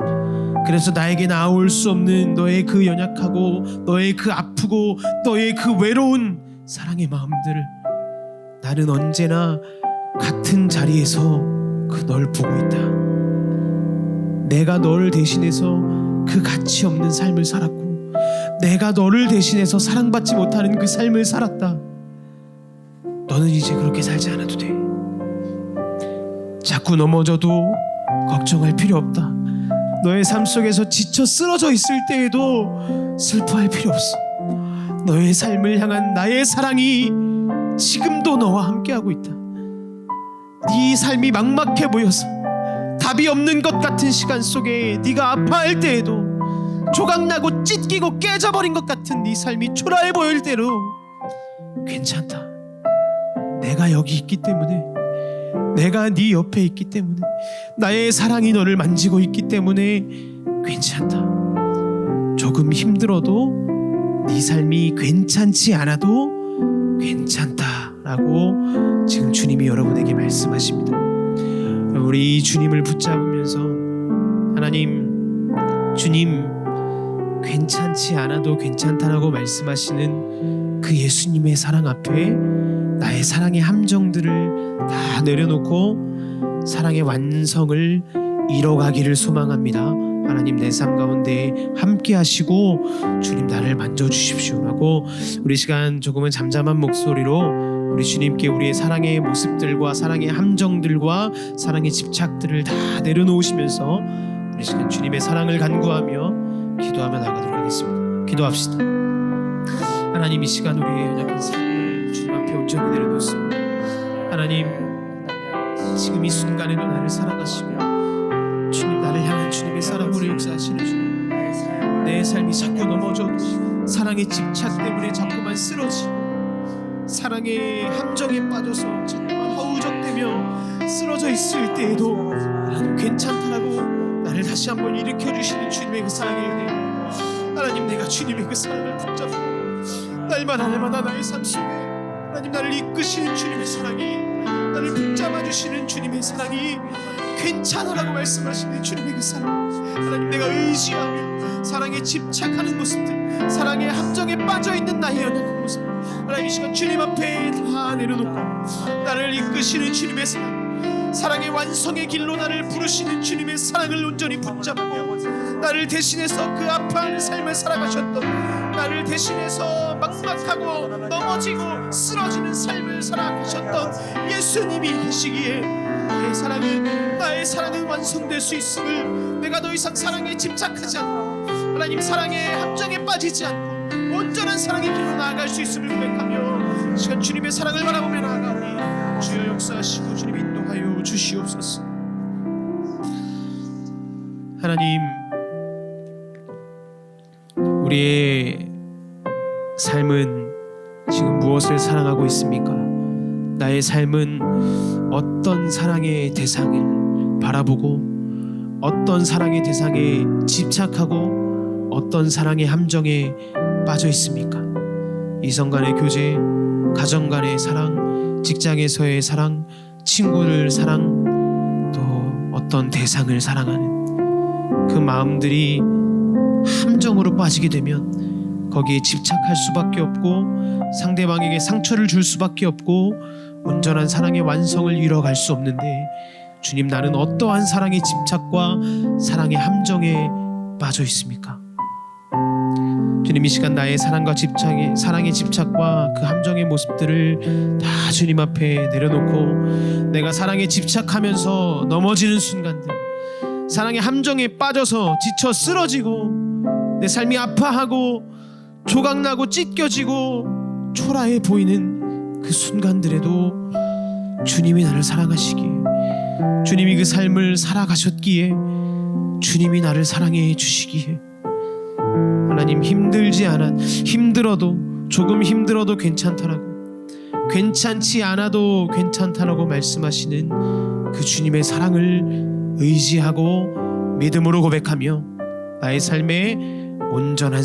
그래서 나에게 나올 수 없는 너의 그 연약하고 너의 그 아프고 너의 그 외로운 사랑의 마음들을 나는 언제나 같은 자리에서 그 널 보고 있다. 내가 너를 대신해서 그 가치 없는 삶을 살았고, 내가 너를 대신해서 사랑받지 못하는 그 삶을 살았다. 너는 이제 그렇게 살지 않아도 돼. 자꾸 넘어져도 걱정할 필요 없다. 너의 삶 속에서 지쳐 쓰러져 있을 때에도 슬퍼할 필요 없어. 너의 삶을 향한 나의 사랑이 지금도 너와 함께하고 있다. 네 삶이 막막해 보여서 답이 없는 것 같은 시간 속에 네가 아파할 때에도, 조각나고 찢기고 깨져버린 것 같은 네 삶이 초라해 보일 때로 괜찮다. 내가 여기 있기 때문에, 내가 네 옆에 있기 때문에, 나의 사랑이 너를 만지고 있기 때문에 괜찮다. 조금 힘들어도 네 삶이 괜찮지 않아도 괜찮다라고 지금 주님이 여러분에게 말씀하십니다. 우리 주님을 붙잡으면서 하나님, 주님 괜찮지 않아도 괜찮다라고 말씀하시는 그 예수님의 사랑 앞에 나의 사랑의 함정들을 다 내려놓고 사랑의 완성을 이뤄가기를 소망합니다. 하나님, 내 삶 가운데 함께 하시고 주님 나를 만져주십시오라고 우리 시간 조금은 잠잠한 목소리로 우리 주님께 우리의 사랑의 모습들과 사랑의 함정들과 사랑의 집착들을 다 내려놓으시면서 우리 시간 주님의 사랑을 간구하며 기도하며 나가도록 하겠습니다. 기도합시다. 하나님, 이 시간 우리의 연약한 삶을 주님 앞에 온전히 내려놓습니다. 하나님, 지금 이 순간에도 나를 사랑하시며 주님, 나를 향한 주님의 사랑으로 역사하시는 주님, 내 삶이 자꾸 넘어져도 사랑의 집착 때문에 자꾸만 쓰러지고 사랑의 함정에 빠져서 자꾸만 허우적대며 쓰러져 있을 때에도 하나님 괜찮다라고 나를 다시 한번 일으켜주시는 주님의 그 사랑의 은혜, 하나님, 내가 주님의 그 사랑을 붙잡고 날마다 나의 삶 속에 하나님 나를 이끄시는 주님의 사랑이, 나를 붙잡아주시는 주님의 사랑이, 괜찮아라고 말씀하시는 주님의 그 사랑, 하나님, 내가 의지하며 사랑에 집착하는 모습들, 사랑의 함정에 빠져있는 나의 연약한 모습, 하나님 이 시간 주님 앞에 다 내려놓고 나를 이끄시는 주님의 사랑, 사랑의 완성의 길로 나를 부르시는 주님의 사랑을 온전히 붙잡고 나를 대신해서 그 아파하는 삶을 살아가셨던, 나를 대신해서 막막하고 넘어지고 쓰러지는 삶을 살아가셨던 예수님이 계시기에 나의 사랑은 완성될 수 있음을, 내가 더 이상 사랑에 집착하지 않고 하나님 사랑의 함정에 빠지지 않고 온전한 사랑의 길로 나아갈 수 있음을 고백하며 시간 주님의 사랑을 바라보며 나아가오니 주여 역사하시고 주님 인도하여 주시옵소서. 하나님, 우리의 삶은 지금 무엇을 사랑하고 있습니까? 나의 삶은 어떤 사랑의 대상을 바라보고 어떤 사랑의 대상에 집착하고 어떤 사랑의 함정에 빠져 있습니까? 이성 간의 교제, 가정 간의 사랑, 직장에서의 사랑, 친구를 사랑, 또 어떤 대상을 사랑하는 그 마음들이 함정으로 빠지게 되면 거기에 집착할 수밖에 없고 상대방에게 상처를 줄 수밖에 없고 온전한 사랑의 완성을 이뤄갈 수 없는데, 주님, 나는 어떠한 사랑의 집착과 사랑의 함정에 빠져 있습니까? 주님, 이 시간 나의 사랑의 집착과 그 함정의 모습들을 다 주님 앞에 내려놓고 내가 사랑에 집착하면서 넘어지는 순간들, 사랑의 함정에 빠져서 지쳐 쓰러지고 내 삶이 아파하고 조각나고 찢겨지고 초라해 보이는 그 순간들에도 주님이 나를 사랑하시기에, 주님이 그 삶을 살아가셨기에, 주님이 나를 사랑해 주시기에, 하나님, 힘들어도 조금 힘들어도 괜찮다라고, 괜찮지 않아도 괜찮다라고 말씀하시는 그 주님의 사랑을 의지하고 믿음으로 고백하며 나의 삶에 온전한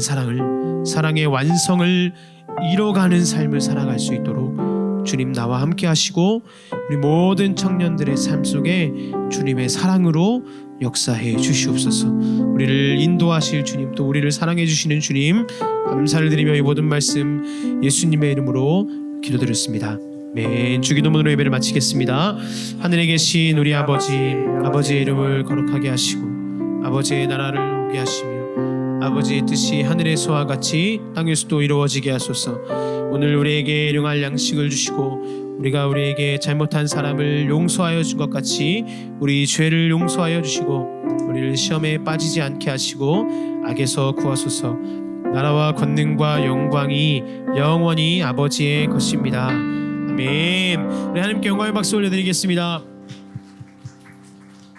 사랑의 완성을 이뤄가는 삶을 살아갈 수 있도록 주님 나와 함께 하시고 우리 모든 청년들의 삶 속에 주님의 사랑으로 역사해 주시옵소서. 우리를 인도하실 주님, 또 우리를 사랑해 주시는 주님 감사를 드리며 이 모든 말씀 예수님의 이름으로 기도드렸습니다. 아멘. 주기도문으로 예배를 마치겠습니다. 하늘에 계신 우리 아버지의 이름을 거룩하게 하시고 아버지의 나라를 오게 하시며 아버지의 뜻이 하늘에서와 같이 땅에서도 이루어지게 하소서. 오늘 우리에게 일용할 양식을 주시고 우리가 우리에게 잘못한 사람을 용서하여 준 것 같이 우리 죄를 용서하여 주시고 우리를 시험에 빠지지 않게 하시고 악에서 구하소서. 나라와 권능과 영광이 영원히 아버지의 것입니다. 아멘. 우리 하나님께 영광의 박수 올려드리겠습니다.